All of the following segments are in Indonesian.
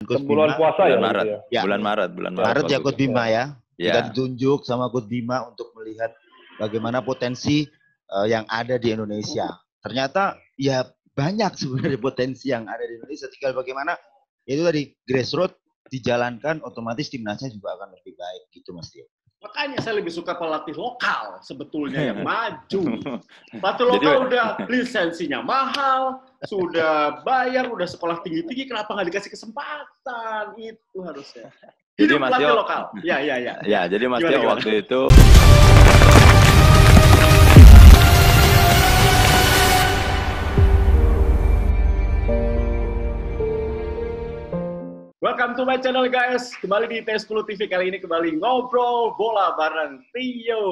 Coach Bulan Bima. puasa Bulan ya? Maret. Gitu Ya. Bulan Maret Maret ya waktu Coach itu. Bima ya. Kita Ya. ditunjuk sama Coach Bima untuk melihat bagaimana potensi yang ada di Indonesia. Ternyata ya banyak sebenarnya potensi yang ada di Indonesia. Tinggal bagaimana itu tadi grassroots dijalankan, otomatis timnasnya juga akan lebih baik gitu Mas Tio. Makanya saya lebih suka pelatih lokal sebetulnya yang maju. Pelatih lokal udah lisensinya mahal, sudah bayar, udah sekolah tinggi-tinggi, kenapa nggak dikasih kesempatan? Itu harusnya. Jadi Hidup Mas pelatih Tio, lokal. Ya. Ya, jadi Mas Tio waktu itu Welcome to my channel guys. Kembali di T10 TV kali ini kembali ngobrol bola bareng Tio.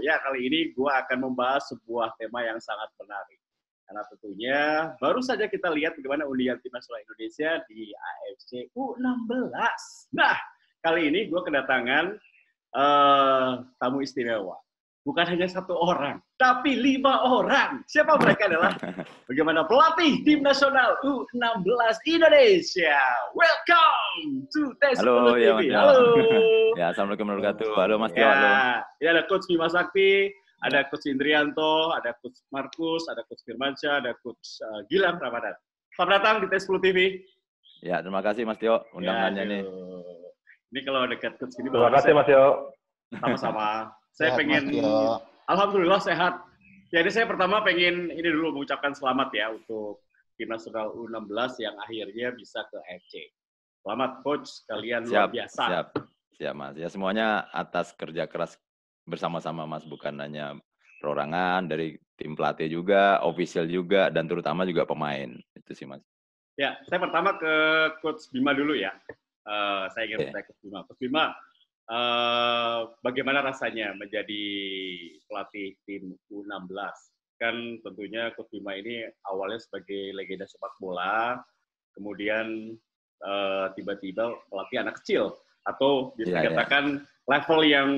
Ya, kali ini gue akan membahas sebuah tema yang sangat menarik. Karena tentunya baru saja kita lihat bagaimana undian timnas bola Indonesia di AFC U16. Nah, kali ini gue kedatangan tamu istimewa. Bukan hanya satu orang, tapi 5 orang. Siapa mereka adalah bagaimana pelatih tim nasional U16 Indonesia. Welcome to Tes Halo, TV. ya, Mas Tio. Halo. Ya, assalamualaikum warahmatullahi wabarakatuh. Halo Mas Tio. Ya, Halo. ini ada Coach Bima Sakti, ada Coach Indrianto, ada Coach Markus, ada Coach Firmansyah, ada Coach Gilang Ramadan. Selamat datang di Tes 10 TV. Ya, terima kasih Mas Tio undangannya nih. Ini kalau dekat Coach ini Terima kasih Mas Yo. sama-sama. Saya Sehat, pengen, Mas Tio. alhamdulillah sehat. Jadi saya pertama pengen ini dulu mengucapkan selamat ya untuk tim nasional U16 yang akhirnya bisa ke AFC. Selamat Coach, kalian luar biasa. Siap Mas. Ya semuanya atas kerja keras bersama-sama Mas, bukan hanya perorangan, dari tim pelatih juga, official juga, dan terutama juga pemain. Itu sih Mas. Ya, saya pertama ke Coach Bima dulu ya. Saya ingin bertanya Coach Bima. Coach Bima, bagaimana rasanya menjadi pelatih tim U16? Kan tentunya Coach Bima ini awalnya sebagai legenda sepak bola, kemudian tiba-tiba pelatih anak kecil, atau bisa dikatakan level yang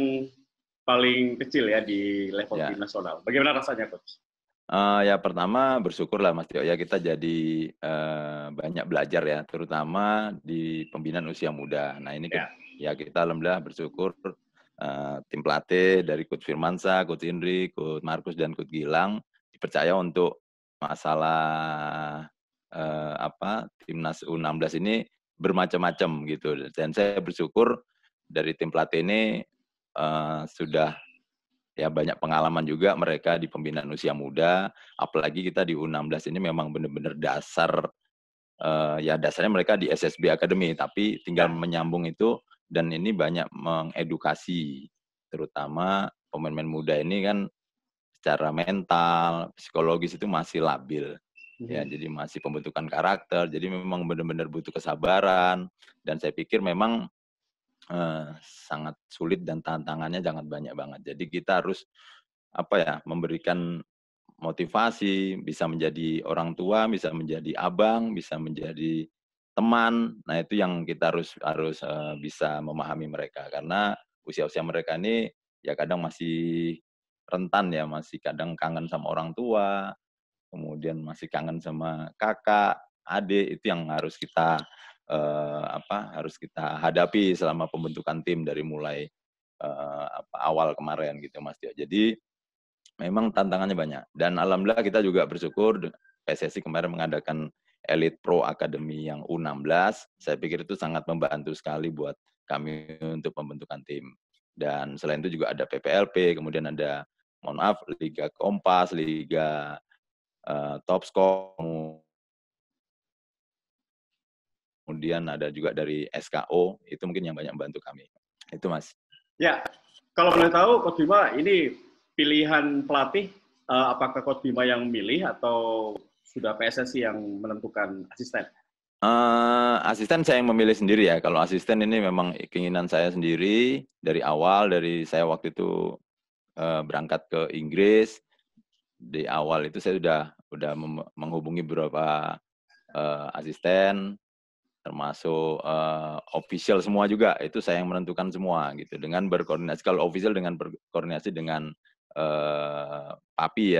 paling kecil ya di level tim nasional. Bagaimana rasanya Coach? Ya pertama bersyukur lah Mas Tio ya, kita jadi banyak belajar ya, terutama di pembinaan usia muda. Nah ini ya kita alhamdulillah bersyukur tim pelatih dari Coach Firmansyah, Coach Indri, Coach Markus dan Coach Gilang dipercaya untuk masalah timnas U16 ini bermacam-macam gitu. Dan saya bersyukur dari tim pelatih ini sudah ya banyak pengalaman juga mereka di pembinaan usia muda, apalagi kita di U16 ini memang benar-benar dasar, ya dasarnya mereka di SSB Academy, tapi tinggal menyambung itu, dan ini banyak mengedukasi, terutama pemain-pemain muda ini kan secara mental, psikologis itu masih labil, ya jadi masih pembentukan karakter, jadi memang benar-benar butuh kesabaran, dan saya pikir memang sangat sulit dan tantangannya sangat banyak banget. Jadi kita harus memberikan motivasi, bisa menjadi orang tua, bisa menjadi abang, bisa menjadi teman. Nah itu yang kita harus bisa memahami mereka, karena usia-usia mereka ini ya kadang masih rentan ya, masih kadang kangen sama orang tua, kemudian masih kangen sama kakak, adik, itu yang harus kita hadapi selama pembentukan tim dari mulai awal kemarin gitu Mas Tio. Jadi memang tantangannya banyak, dan alhamdulillah kita juga bersyukur PSSI kemarin mengadakan Elite Pro Academy yang U16. Saya pikir itu sangat membantu sekali buat kami untuk pembentukan tim. Dan selain itu juga ada PPLP, kemudian ada Liga Kompas, Liga Top Score, kemudian ada juga dari SKO, itu mungkin yang banyak membantu kami. Itu Mas. Ya, kalau boleh tahu Coach Bima, ini pilihan pelatih, apakah Coach Bima yang milih atau sudah PSSI yang menentukan asisten? Asisten saya yang memilih sendiri ya. Kalau asisten ini memang keinginan saya sendiri dari awal, dari saya waktu itu berangkat ke Inggris. Di awal itu saya sudah menghubungi beberapa asisten, termasuk official semua juga, itu saya yang menentukan semua gitu, dengan berkoordinasi, kalau official dengan berkoordinasi dengan papi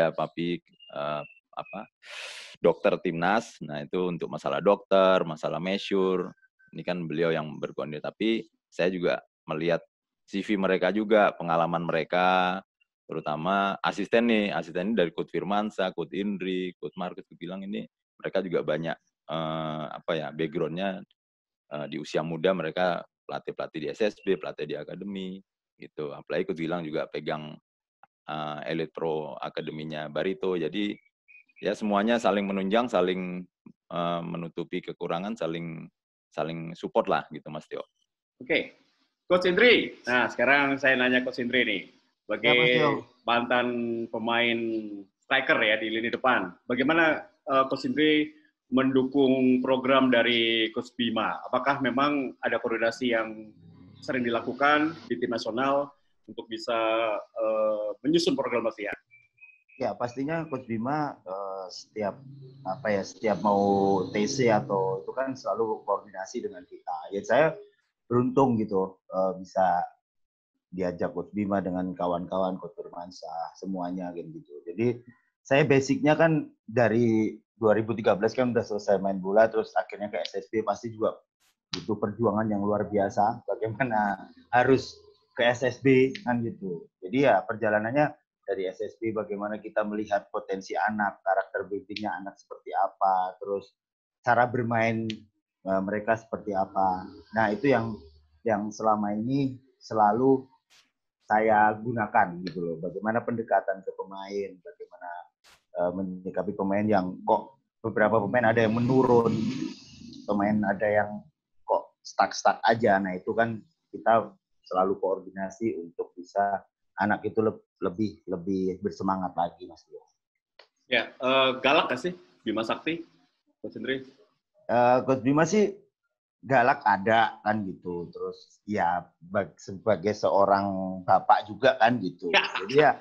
dokter timnas. Nah itu untuk masalah dokter, masalah measure, ini kan beliau yang berkoordinasi, tapi saya juga melihat CV mereka juga, pengalaman mereka, terutama asisten ini dari Coach Firmansyah, Coach Indri, Coach Markus bilang ini mereka juga banyak background-nya di usia muda, mereka pelatih di SSB, pelatih di akademi gitu. Apalagi Coach Gilang juga pegang Elite Pro akademinya Barito. Jadi ya semuanya saling menunjang, saling menutupi kekurangan, saling support lah gitu Mas Tio. Oke. Coach Indri. Nah, sekarang saya nanya Coach Indri nih. Sebagai mantan pemain striker ya di lini depan, bagaimana Coach Indri mendukung program dari Coach Bima? Apakah memang ada koordinasi yang sering dilakukan di tim nasional untuk bisa menyusun program latihan? Ya, pastinya Coach Bima setiap mau TC atau itu kan selalu koordinasi dengan kita. Ya saya beruntung gitu bisa diajak Coach Bima dengan kawan-kawan Coach Firmansyah semuanya gitu. Jadi saya basicnya kan dari 2013 kan udah selesai main bola, terus akhirnya ke SSB, pasti juga butuh perjuangan yang luar biasa bagaimana harus ke SSB kan gitu. Jadi ya perjalanannya dari SSB bagaimana kita melihat potensi anak, karakter bibitnya anak seperti apa, terus cara bermain mereka seperti apa. Nah itu yang selama ini selalu saya gunakan gitu loh. Bagaimana pendekatan ke pemain, bagaimana menyikapi pemain yang kok beberapa pemain ada yang menurun, pemain ada yang kok stuck aja. Nah itu kan kita selalu koordinasi untuk bisa anak itu lebih bersemangat lagi, Mas Dio. Ya, galak gak sih Bima Sakti, Coach Indri? Coach Bima sih galak ada kan gitu, terus ya sebagai seorang bapak juga kan gitu. Jadi ya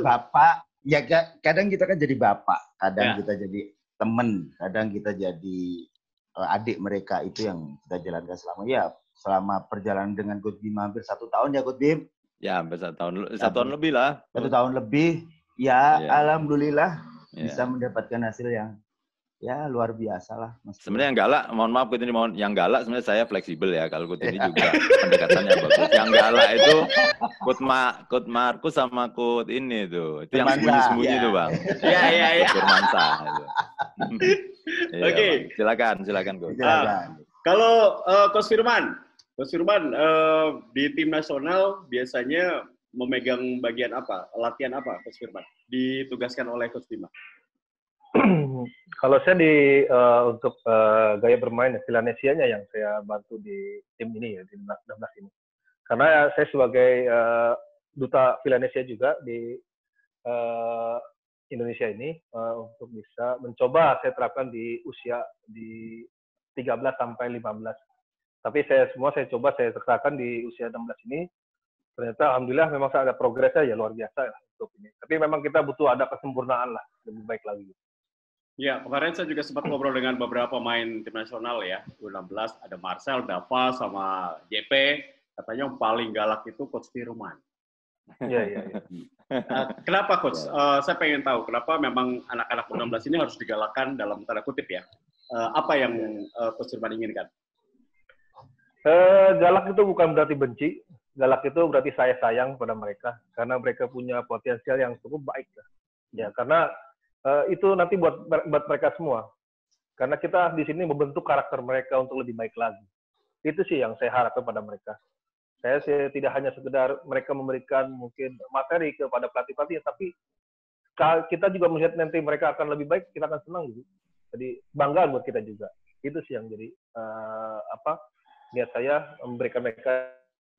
bapak, ya kadang kita kan jadi bapak, kadang kita jadi temen, kadang kita jadi adik mereka. Itu yang kita jalankan selama perjalanan dengan Coach Bima hampir 1 tahun ya Coach Bim. Ya hampir 1 tahun lebih lah. 1 tahun lebih, ya alhamdulillah bisa mendapatkan hasil yang ya luar biasa lah. Sebenarnya yang galak, mohon maaf Coach ini, yang galak sebenarnya saya fleksibel ya. Kalau Coach ini juga pendekatannya bagus. Yang galak itu Coach Markus sama Coach ini tuh. Itu yang sembunyi-sembunyi tuh Bang. Iya. Firmansyah itu. Oke. Silakan Coach. Kalau Coach Firman di tim nasional biasanya memegang bagian apa? Latihan apa Coach Firman? Ditugaskan oleh Coach Bima? Kalau saya untuk gaya bermain Villanesia-nya yang saya bantu di tim ini ya, di 16 ini. Karena saya sebagai duta Villanesia juga di Indonesia ini untuk bisa mencoba saya terapkan di usia di 13 sampai 15. Tapi saya coba saya terapkan di usia 16 ini. Ternyata alhamdulillah memang ada progresnya ya luar biasa ya, untuk ini. Tapi memang kita butuh ada kesempurnaan lah, lebih baik lagi. Ya, kemarin saya juga sempat ngobrol dengan beberapa pemain tim nasional ya, U16, ada Marcel, Dava, sama JP. Katanya yang paling galak itu Coach Firman. Iya. Kenapa Coach? Saya pengen tahu, kenapa memang anak-anak U16 ini harus digalakkan dalam tanda kutip ya? Apa yang Coach Firman inginkan? Galak itu bukan berarti benci. Galak itu berarti saya sayang pada mereka. Karena mereka punya potensial yang cukup baik. Ya, karena itu nanti buat mereka semua. Karena kita di sini membentuk karakter mereka untuk lebih baik lagi. Itu sih yang saya harapkan pada mereka. Saya tidak hanya sekedar mereka memberikan mungkin materi kepada pelatih-pelatih, tapi kita juga melihat nanti mereka akan lebih baik, kita akan senang gitu. Jadi bangga buat kita juga. Itu sih yang jadi niat saya memberikan mereka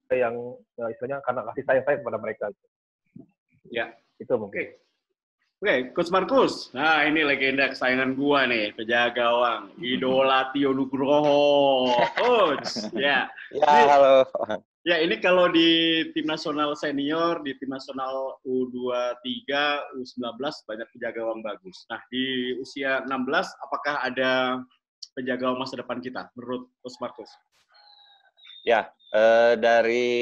yang istilahnya karena kasih sayang saya kepada mereka. Ya. Itu mungkin. Oke, Coach Markus. Nah, ini legenda kesayangan gua nih, penjaga gawang, idola Tio Nugroho. Coach, ya. Halo. Ya, ini kalau di tim nasional senior, di tim nasional U23, U19 banyak penjaga gawang bagus. Nah, di usia 16 apakah ada penjaga gawang masa depan kita menurut Coach Markus? Ya, dari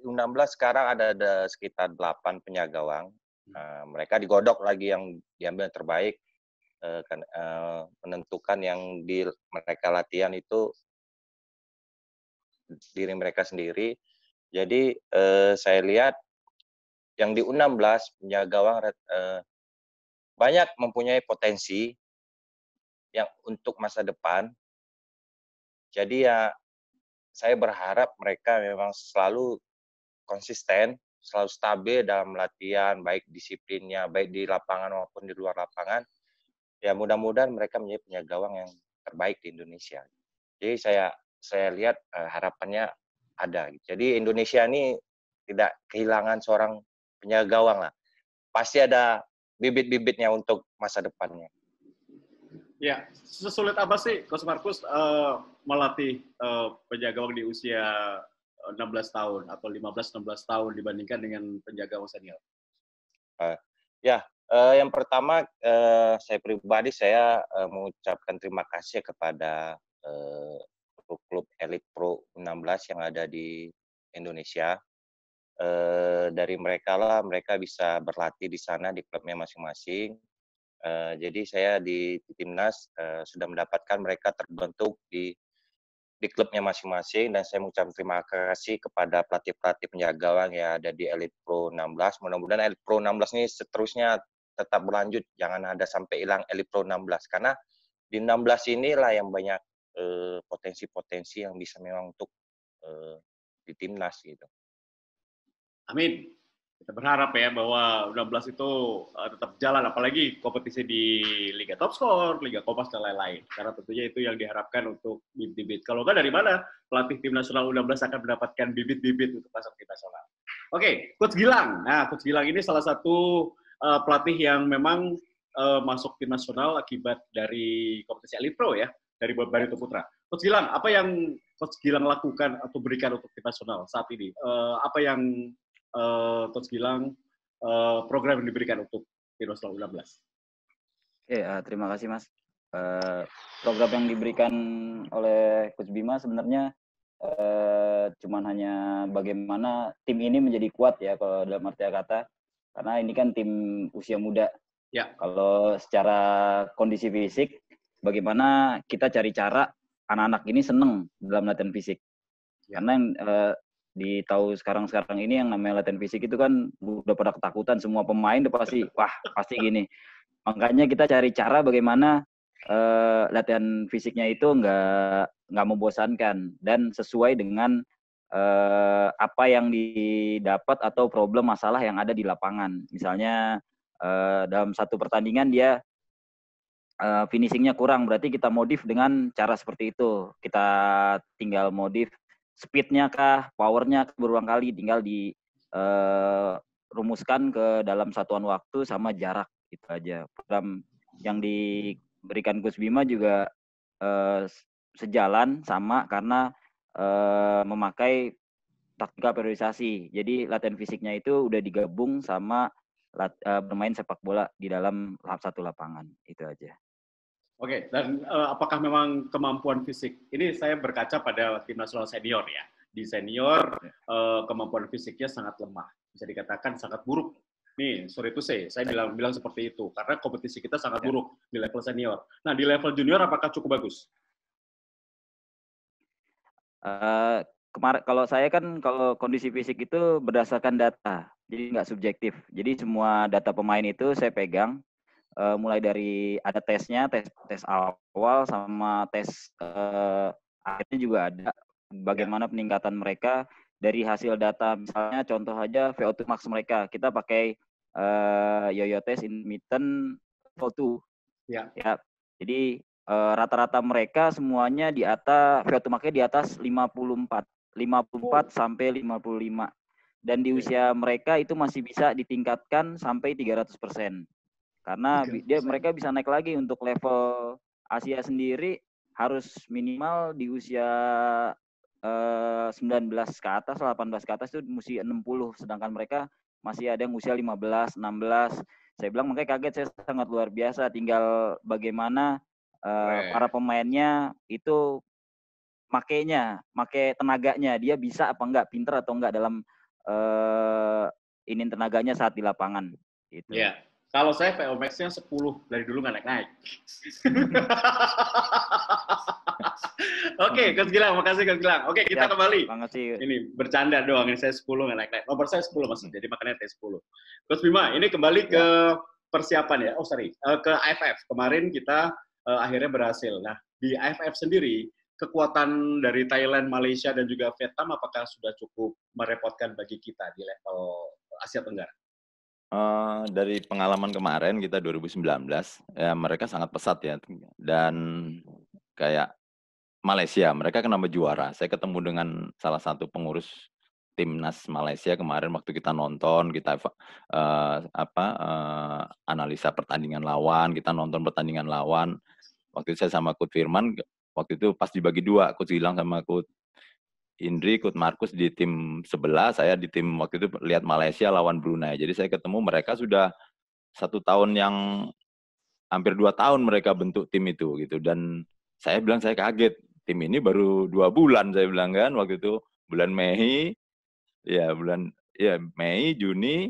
U16 sekarang ada sekitar 8 penjaga gawang. Mereka digodok lagi yang diambil yang terbaik, menentukan yang mereka latihan itu diri mereka sendiri. Jadi saya lihat yang di U16 penjaga gawang banyak mempunyai potensi yang untuk masa depan. Jadi ya saya berharap mereka memang selalu konsisten, selalu stabil dalam latihan, baik disiplinnya, baik di lapangan maupun di luar lapangan. Ya mudah-mudahan mereka menjadi penjaga gawang yang terbaik di Indonesia. Jadi saya lihat harapannya ada. Jadi Indonesia ini tidak kehilangan seorang penjaga gawang lah. Pasti ada bibit-bibitnya untuk masa depannya. Ya, sesulit apa sih Coach Markus melatih penjaga gawang di usia 16 tahun atau 15-16 tahun dibandingkan dengan penjaga gawang senior? Yang pertama saya pribadi saya mengucapkan terima kasih kepada klub Elite Pro 16 yang ada di Indonesia. Dari mereka lah mereka bisa berlatih di sana di klubnya masing-masing. Jadi saya di timnas sudah mendapatkan mereka terbentuk di klubnya masing-masing dan saya mengucapkan terima kasih kepada pelatih-pelatih penjaga gawang yang ada di Elite Pro 16. Mudah-mudahan Elite Pro 16 ini seterusnya tetap berlanjut, jangan ada sampai hilang Elite Pro 16 karena di 16 inilah yang banyak potensi-potensi yang bisa memang untuk di timnas gitu. Amin. Kita berharap ya bahwa 16 itu tetap jalan, apalagi kompetisi di Liga Top Skor, Liga Kompas, dan lain-lain. Karena tentunya itu yang diharapkan untuk bibit-bibit. Kalau nggak dari mana pelatih tim nasional U16 akan mendapatkan bibit-bibit untuk masuk tim nasional. Oke, Coach Gilang. Nah, Coach Gilang ini salah satu pelatih yang memang masuk tim nasional akibat dari kompetisi Elite Pro ya, dari Barito Putra. Coach Gilang, apa yang Coach Gilang lakukan atau berikan untuk tim nasional saat ini? Apa yang Coach Gilang program yang diberikan untuk tim nasional U16? Oke, terima kasih Mas. Program yang diberikan oleh Coach Bima sebenarnya cuman hanya bagaimana tim ini menjadi kuat ya kalau dalam arti kata, karena ini kan tim usia muda. Ya. Kalau secara kondisi fisik, bagaimana kita cari cara anak-anak ini seneng dalam latihan fisik. Ya. Karena yang di tahu sekarang ini yang namanya latihan fisik itu kan udah pada ketakutan, semua pemain udah pasti pasti gini. Makanya kita cari cara bagaimana latihan fisiknya itu nggak membosankan dan sesuai dengan apa yang didapat atau problem masalah yang ada di lapangan. Misalnya dalam satu pertandingan dia finishingnya kurang, berarti kita modif dengan cara seperti itu. Kita tinggal modif speed-nya kah, power-nya berulang kali, tinggal dirumuskan ke dalam satuan waktu sama jarak, itu aja. Program yang diberikan Coach Bima juga sejalan sama karena memakai taktikal periodisasi. Jadi latihan fisiknya itu udah digabung sama bermain sepak bola di dalam satu lapangan, itu aja. Oke, dan apakah memang kemampuan fisik, ini saya berkaca pada tim nasional senior ya. Di senior, kemampuan fisiknya sangat lemah. Bisa dikatakan sangat buruk. Nih, sorry to say, saya bilang seperti itu. Karena kompetisi kita sangat buruk di level senior. Nah, di level junior apakah cukup bagus? Kemarin, kalau saya kan, kalau kondisi fisik itu berdasarkan data. Jadi nggak subjektif. Jadi semua data pemain itu saya pegang. Mulai dari ada tesnya, tes awal sama tes akhirnya juga ada bagaimana peningkatan mereka dari hasil data. Misalnya contoh aja VO2 max mereka, kita pakai yo-yo test intermittent VO2 ya. Jadi rata-rata mereka semuanya di atas VO2 max-nya di atas 54 sampai 55, dan di usia mereka itu masih bisa ditingkatkan sampai 300%. Karena mereka bisa naik lagi untuk level Asia sendiri harus minimal di usia 19 ke atas, 18 ke atas itu mesti 60. Sedangkan mereka masih ada yang usia 15, 16. Saya bilang makanya kaget, saya sangat luar biasa. Tinggal bagaimana para pemainnya itu pakai tenaganya. Dia bisa apa enggak, pinter atau enggak dalam tenaganya saat di lapangan. Gitu. Yeah. Kalau saya VO max-nya 10, dari dulu nggak naik-naik. Oke, Coach Gilang, makasih Coach Gilang. Oke, kita kembali. Makasih. Ini bercanda doang, ini saya 10 nggak naik-naik. Nomor saya 10 maksudnya, jadi makanya saya 10. Coach Bima, ini kembali ke persiapan ya. Oh sorry, ke AFF. Kemarin kita akhirnya berhasil. Nah, di AFF sendiri, kekuatan dari Thailand, Malaysia, dan juga Vietnam apakah sudah cukup merepotkan bagi kita di level Asia Tenggara? Dari pengalaman kemarin kita 2019, ya mereka sangat pesat ya. Dan kayak Malaysia, mereka kenapa juara? Saya ketemu dengan salah satu pengurus timnas Malaysia kemarin waktu kita nonton, kita analisa pertandingan lawan, kita nonton pertandingan lawan. Waktu itu saya sama Coach Firman, waktu itu pas dibagi dua, Coach Gilang sama Coach Indri, Coach Markus di tim sebelah, saya di tim waktu itu lihat Malaysia lawan Brunei. Jadi saya ketemu mereka sudah 1 tahun yang hampir 2 tahun mereka bentuk tim itu gitu. Dan saya bilang saya kaget, tim ini baru 2 bulan saya bilang kan waktu itu bulan Mei, Mei, Juni,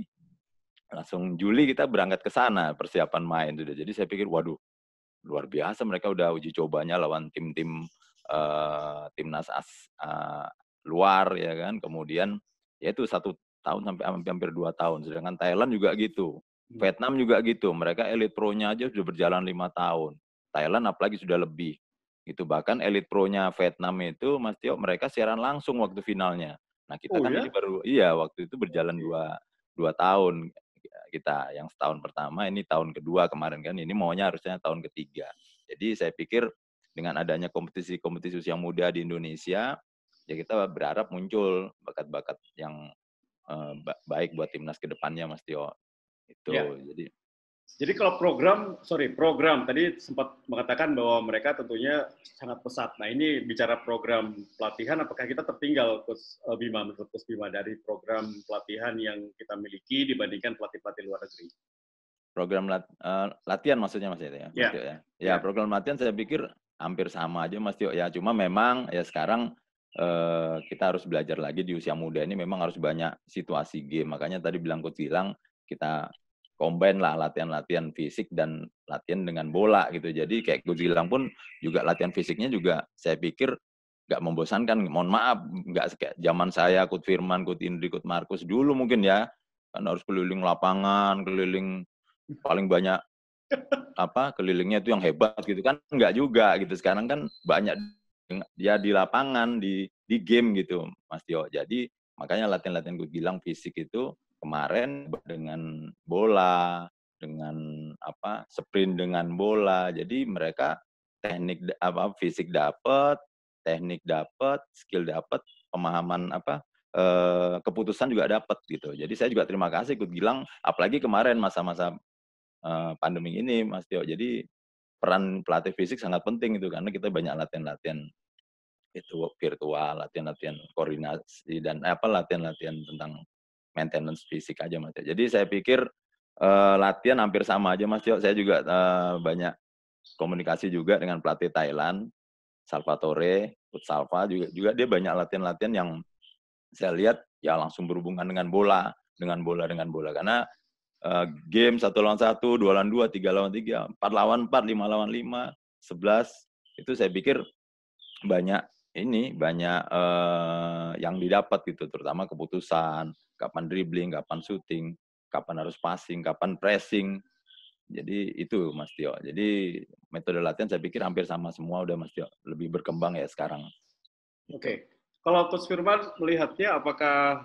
langsung Juli kita berangkat ke sana persiapan main sudah. Jadi saya pikir waduh luar biasa mereka udah uji cobanya lawan tim-tim timnas luar ya kan, kemudian ya itu 1 tahun sampai hampir 2 tahun, sedangkan Thailand juga gitu, Vietnam juga gitu, mereka Elite Pro-nya aja sudah berjalan 5 tahun, Thailand apalagi sudah lebih, itu bahkan Elite Pro-nya Vietnam itu Mas Tio mereka siaran langsung waktu finalnya, nah kita ini baru waktu itu berjalan 2 tahun kita, yang setahun pertama, ini tahun kedua kemarin kan, ini maunya harusnya tahun ketiga, jadi saya pikir dengan adanya kompetisi usia muda di Indonesia, ya kita berharap muncul bakat-bakat yang baik buat timnas ke depannya, Mas Tio. Itu. Ya. Jadi kalau program tadi sempat mengatakan bahwa mereka tentunya sangat pesat. Nah ini bicara program pelatihan, apakah kita tertinggal, Coach Bima, menurut Coach Bima, dari program pelatihan yang kita miliki dibandingkan pelatih-pelatih luar negeri? Program latihan maksudnya Mas Tio ya? Ya, program latihan saya pikir hampir sama aja Mas Tio ya. Cuma memang ya sekarang kita harus belajar lagi di usia muda ini, memang harus banyak situasi game. Makanya tadi bilang Coach Gilang, kita combine lah latihan-latihan fisik dan latihan dengan bola gitu. Jadi kayak Coach Gilang pun juga latihan fisiknya juga saya pikir nggak membosankan. Mohon maaf, nggak kayak zaman saya, Coach Firman, Coach Indri, Coach Markus dulu mungkin ya. Kan harus keliling lapangan, keliling paling banyak kelilingnya itu yang hebat gitu kan, nggak juga gitu. Sekarang kan banyak dia di lapangan, di game gitu Mas Tio. Jadi makanya latihan-latihan gue bilang fisik itu kemarin dengan bola, dengan sprint dengan bola. Jadi mereka teknik fisik dapat, teknik dapat, skill dapat, pemahaman keputusan juga dapat gitu. Jadi saya juga terima kasih Coach Gilang, apalagi kemarin masa-masa pandemi ini Mas Tio. Jadi peran pelatih fisik sangat penting itu, karena kita banyak latihan-latihan itu virtual, latihan-latihan koordinasi dan latihan-latihan tentang maintenance fisik aja Mas Tio. Jadi saya pikir latihan hampir sama aja Mas Tio. Saya juga banyak komunikasi juga dengan pelatih Thailand, Salvatore, Coach Salva juga dia banyak latihan-latihan yang saya lihat ya langsung berhubungan dengan bola. Karena game 1 lawan 1, 2 lawan 2, 3 lawan 3, 4 lawan 4, 5 lawan 5, 11, itu saya pikir banyak yang didapat gitu, terutama keputusan, kapan dribbling, kapan shooting, kapan harus passing, kapan pressing. Jadi itu Mas Tio. Jadi metode latihan saya pikir hampir sama semua udah Mas Tio, lebih berkembang ya sekarang. Oke. Kalau Coach Firman melihatnya apakah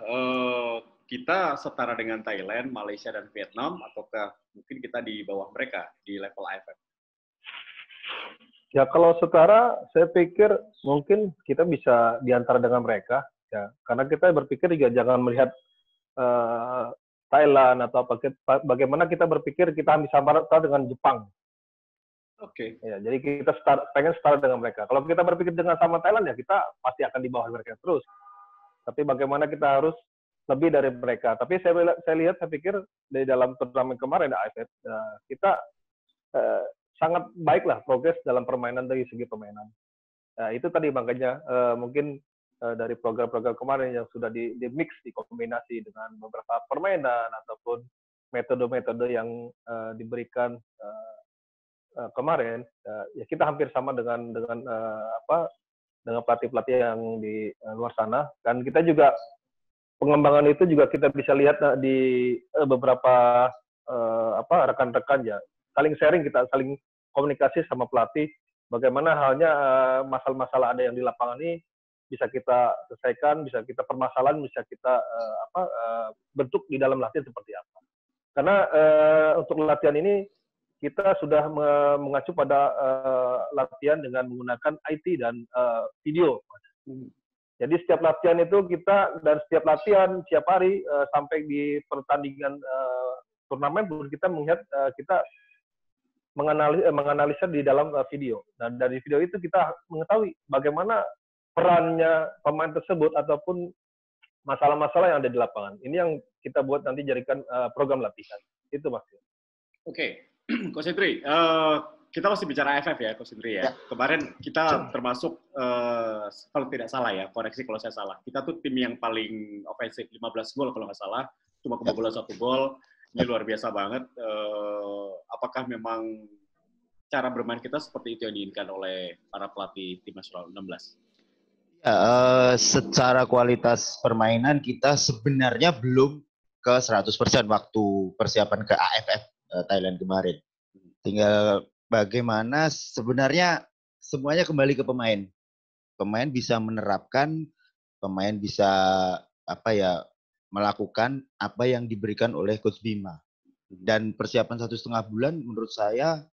kita setara dengan Thailand, Malaysia, dan Vietnam, ataukah mungkin kita di bawah mereka di level AFF? Ya kalau setara, saya pikir mungkin kita bisa diantara dengan mereka, ya karena kita berpikir juga jangan melihat Thailand atau bagaimana kita berpikir kita bisa sama dengan Jepang. Oke. Ya, jadi kita pengen setara dengan mereka. Kalau kita berpikir dengan sama Thailand ya kita pasti akan di bawah mereka terus. Tapi bagaimana kita harus lebih dari mereka. Tapi saya pikir dari dalam turnamen kemarin AFF kita sangat baiklah progres dalam permainan dari segi permainan. Itu tadi makanya mungkin dari program-program kemarin yang sudah di mix, dikombinasi dengan beberapa permainan ataupun metode-metode yang diberikan kemarin, ya kita hampir sama dengan pelatih-pelatih yang di luar sana. Dan kita juga pengembangan itu juga kita bisa lihat di beberapa rekan-rekan ya. Saling sharing, kita saling komunikasi sama pelatih. Bagaimana halnya masalah-masalah ada yang di lapangan ini bisa kita selesaikan, bisa kita permasalahan, bisa kita bentuk di dalam latihan seperti apa. Karena untuk latihan ini kita sudah mengacu pada latihan dengan menggunakan IT dan video. Jadi setiap latihan itu setiap latihan setiap hari sampai di pertandingan turnamen pun kita melihat kita menganalisa di dalam video. Dan dari video itu kita mengetahui bagaimana perannya pemain tersebut ataupun masalah-masalah yang ada di lapangan. Ini yang kita buat nanti jadikan program latihan. Itu Mas. Oke, Coach Indri, kita masih bicara AFF ya, Coach Indri ya. Kemarin kita termasuk, kalau tidak salah ya, koreksi kalau saya salah. Kita tuh tim yang paling ofensif, 15 gol kalau nggak salah, cuma kebobolan 1 gol. Ini luar biasa banget. Apakah memang cara bermain kita seperti itu yang diinginkan oleh para pelatih tim nasional 16? Secara kualitas permainan kita sebenarnya belum ke 100% waktu persiapan ke AFF Thailand kemarin. Tinggal bagaimana sebenarnya semuanya kembali ke pemain. Pemain bisa menerapkan, pemain bisa melakukan apa yang diberikan oleh Coach Bima. Dan persiapan 1,5 bulan menurut saya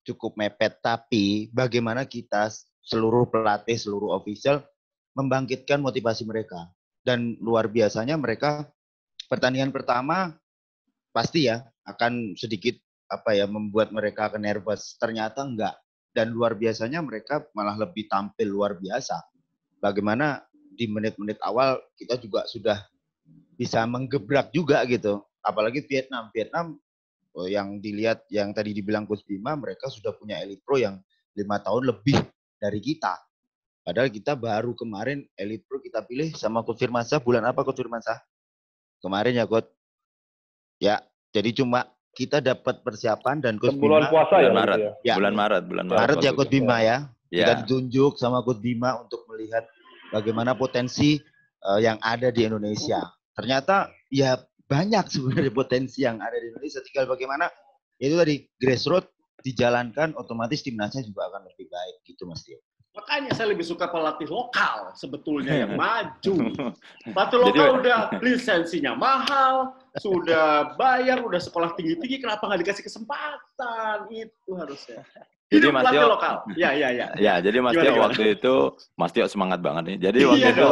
cukup mepet, tapi bagaimana kita seluruh pelatih, seluruh official membangkitkan motivasi mereka. Dan luar biasanya mereka pertandingan pertama pasti ya akan sedikit membuat mereka nervous. Ternyata enggak. Dan luar biasanya mereka malah lebih tampil luar biasa. Bagaimana di menit-menit awal kita juga sudah bisa menggebrak juga gitu. Apalagi Vietnam yang dilihat, yang tadi dibilang Coach Bima, mereka sudah punya Elite Pro yang 5 tahun lebih dari kita. Padahal kita baru kemarin Elite Pro kita pilih sama Coach Firmansyah. Bulan apa Coach Firmansyah? Kemarin ya Coach. Ya, jadi cuma kita dapat persiapan dan Coach Bima. Bulan puasa bulan ya? Maret. Ya. Bulan Maret. Maret ya Coach Bima ya. Ya. Kita ditunjuk sama Coach Bima untuk melihat bagaimana potensi yang ada di Indonesia. Ternyata ya banyak sebenarnya potensi yang ada di Indonesia. Tinggal bagaimana itu tadi grassroots dijalankan, otomatis timnasnya juga akan lebih baik gitu Mas Tio. Makanya saya lebih suka pelatih lokal sebetulnya yang maju. Pelatih lokal udah lisensinya mahal, sudah bayar, udah sekolah tinggi-tinggi, kenapa nggak dikasih kesempatan? Itu harusnya. Jadi Mas Tio lokal. Ya. Ya, jadi Mas Tio waktu itu Mas Tio semangat banget nih. Jadi waktu itu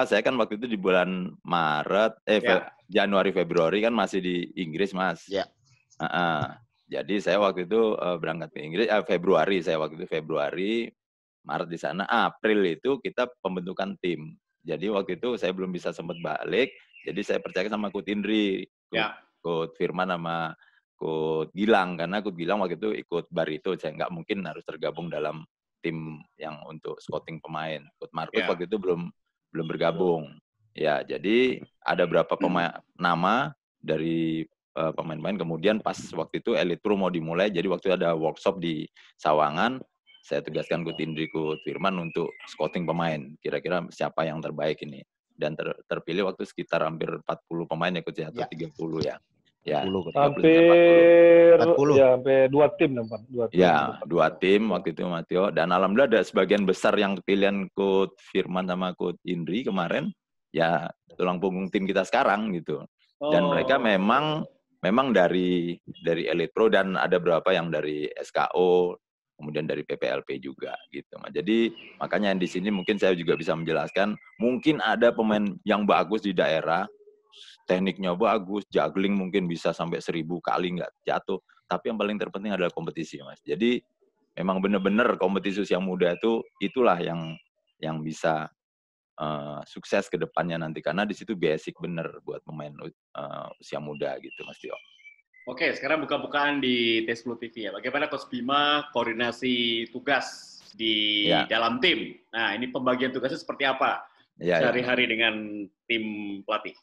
saya kan waktu itu di bulan Maret, Januari Februari kan masih di Inggris Mas. Ya. Jadi saya waktu itu berangkat ke Inggris Februari, Maret di sana, April itu kita pembentukan tim. Jadi waktu itu saya belum bisa sempat balik, jadi saya percaya sama Coach Indri, Coach Firman sama Coach Gilang, karena Coach Gilang waktu itu ikut Barito, saya nggak mungkin harus tergabung dalam tim yang untuk scouting pemain. Coach Marcus waktu itu belum bergabung. Ya, jadi ada berapa nama dari pemain-pemain. Kemudian pas waktu itu Elite Pro mau dimulai, jadi waktu ada workshop di Sawangan, saya tugaskan Coach Indri, Coach Firman untuk scouting pemain. Kira-kira siapa yang terbaik ini. Dan terpilih waktu sekitar hampir 40 pemain ya Coach, atau 30 ya. Ya, hampir 40. Ya, sampai 2 tim nampak. 2 tim waktu itu Mateo. Dan alhamdulillah ada sebagian besar yang pilihan Coach Firman sama Coach Indri kemarin, ya tulang punggung tim kita sekarang gitu. Dan mereka memang dari Elite Pro dan ada beberapa yang dari SKO, kemudian dari PPLP juga gitu. Jadi makanya di sini mungkin saya juga bisa menjelaskan, mungkin ada pemain yang bagus di daerah, tekniknya bagus, juggling mungkin bisa sampai 1000 kali nggak jatuh, tapi yang paling terpenting adalah kompetisi Mas. Jadi memang benar-benar kompetisi usia muda itulah yang bisa sukses ke depannya nanti, karena di situ basic bener buat pemain usia muda gitu Mas Tio. Oke, sekarang buka-bukaan di T10 TV ya. Bagaimana Coach Bima koordinasi tugas di dalam tim? Nah, ini pembagian tugasnya seperti apa sehari-hari dengan tim pelatih?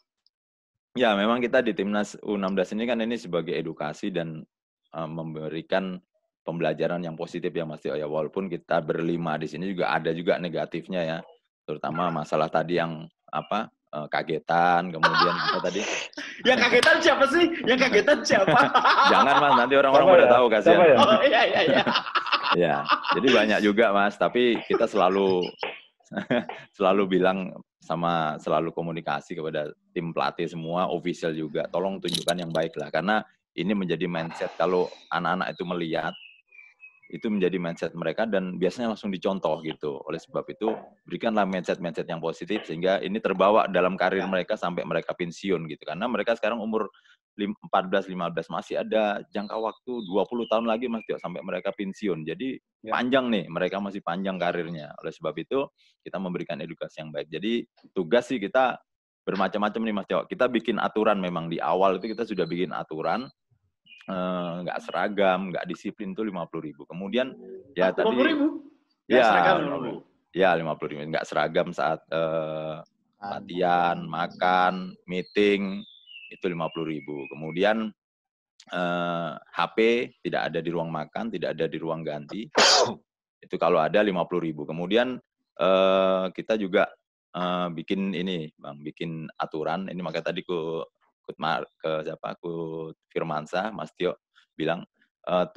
Ya, memang kita di Timnas U16 ini kan ini sebagai edukasi dan memberikan pembelajaran yang positif ya Mas Tio ya. Walaupun kita berlima di sini juga ada juga negatifnya ya. Terutama masalah tadi yang kagetan, kemudian kita tadi Yang kagetan siapa sih? Yang kagetan siapa? jangan Mas, nanti orang-orang pada tahu kasihan. Siapa ya? Oh iya. Ya, jadi banyak juga Mas, tapi kita selalu bilang selalu komunikasi kepada tim pelatih semua, official juga, tolong tunjukkan yang baik lah, karena ini menjadi mindset kalau anak-anak itu melihat, itu menjadi mindset mereka dan biasanya langsung dicontoh gitu. Oleh sebab itu, berikanlah mindset-mindset yang positif sehingga ini terbawa dalam karir mereka sampai mereka pensiun gitu. Karena mereka sekarang umur 14, 15 masih ada jangka waktu 20 tahun lagi Mas Tio sampai mereka pensiun. Jadi panjang nih, mereka masih panjang karirnya. Oleh sebab itu, kita memberikan edukasi yang baik. Jadi tugas sih kita bermacam-macam nih Mas Tio. Kita bikin aturan memang di awal itu kita sudah bikin aturan. Nggak seragam, nggak disiplin itu 50.000. Kemudian ya 50.000? tadi Ya, seragam 50.000. Ya 50.000. Nggak seragam saat latihan, makan, meeting itu 50.000. Kemudian HP tidak ada di ruang makan, tidak ada di ruang ganti. Itu kalau ada 50.000. Kemudian kita juga bikin ini, Bang, bikin aturan. Ini makanya tadi Coach Firmansyah, Mas Tio bilang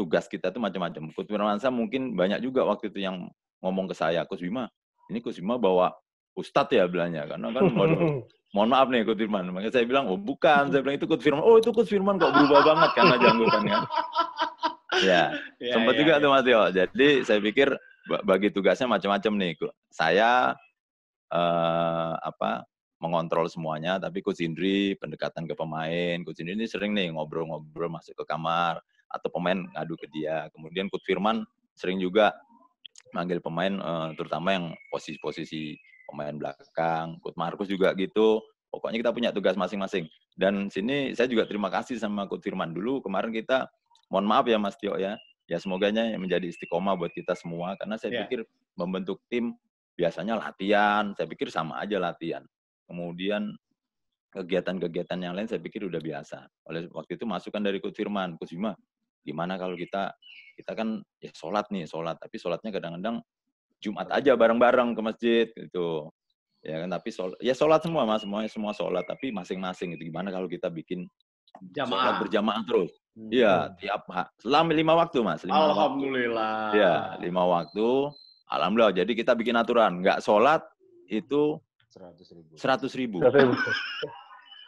tugas kita tuh macam-macam. Coach Firmansyah mungkin banyak juga waktu itu yang ngomong ke saya, Coach Bima, ini Coach Bima bawa Ustadz ya bilangnya, karena kan mohon maaf nih Coach Firman. Makanya saya bilang, oh bukan, saya bilang itu Coach Firman. Oh itu Coach Firman kok berubah banget karena janggutan kan. Ya, sempat juga tuh Mas Tio. Jadi saya pikir bagi tugasnya macam-macam nih. Saya mengontrol semuanya, tapi Coach Indri pendekatan ke pemain. Coach Indri ini sering nih ngobrol-ngobrol masuk ke kamar atau pemain ngadu ke dia. Kemudian Coach Firman sering juga manggil pemain terutama yang posisi-posisi pemain belakang. Coach Markus juga gitu. Pokoknya kita punya tugas masing-masing. Dan sini saya juga terima kasih sama Coach Firman dulu. Kemarin kita, mohon maaf ya Mas Tio ya. Ya semoganya menjadi istiqomah buat kita semua. Karena saya pikir membentuk tim biasanya latihan. Saya pikir sama aja latihan. Kemudian kegiatan-kegiatan yang lain saya pikir udah biasa. Oleh waktu itu masukan dari Coach Firman, Coach Bima, gimana kalau kita kan ya sholat, tapi sholatnya kadang-kadang Jumat aja bareng-bareng ke masjid gitu. Ya kan, tapi sholat semua Mas, semua sholat, tapi masing-masing itu gimana kalau kita bikin sholat berjamaah terus. Iya, selama 5 waktu Mas. Alhamdulillah. Iya, 5 waktu. Alhamdulillah, jadi kita bikin aturan, nggak sholat itu 100.000.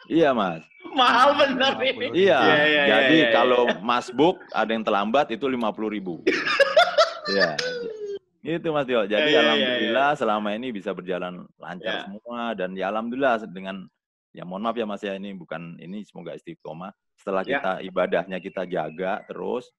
Iya Mas. Mahal bener ini. Iya. Jadi kalau masbuk ada yang terlambat itu 50.000. Iya. Itu Mas Tio. Jadi alhamdulillah selama ini bisa berjalan lancar semua dan ya alhamdulillah dengan ya mohon maaf ya Mas ya ini bukan ini semoga istiqomah. Setelah kita ibadahnya kita jaga terus,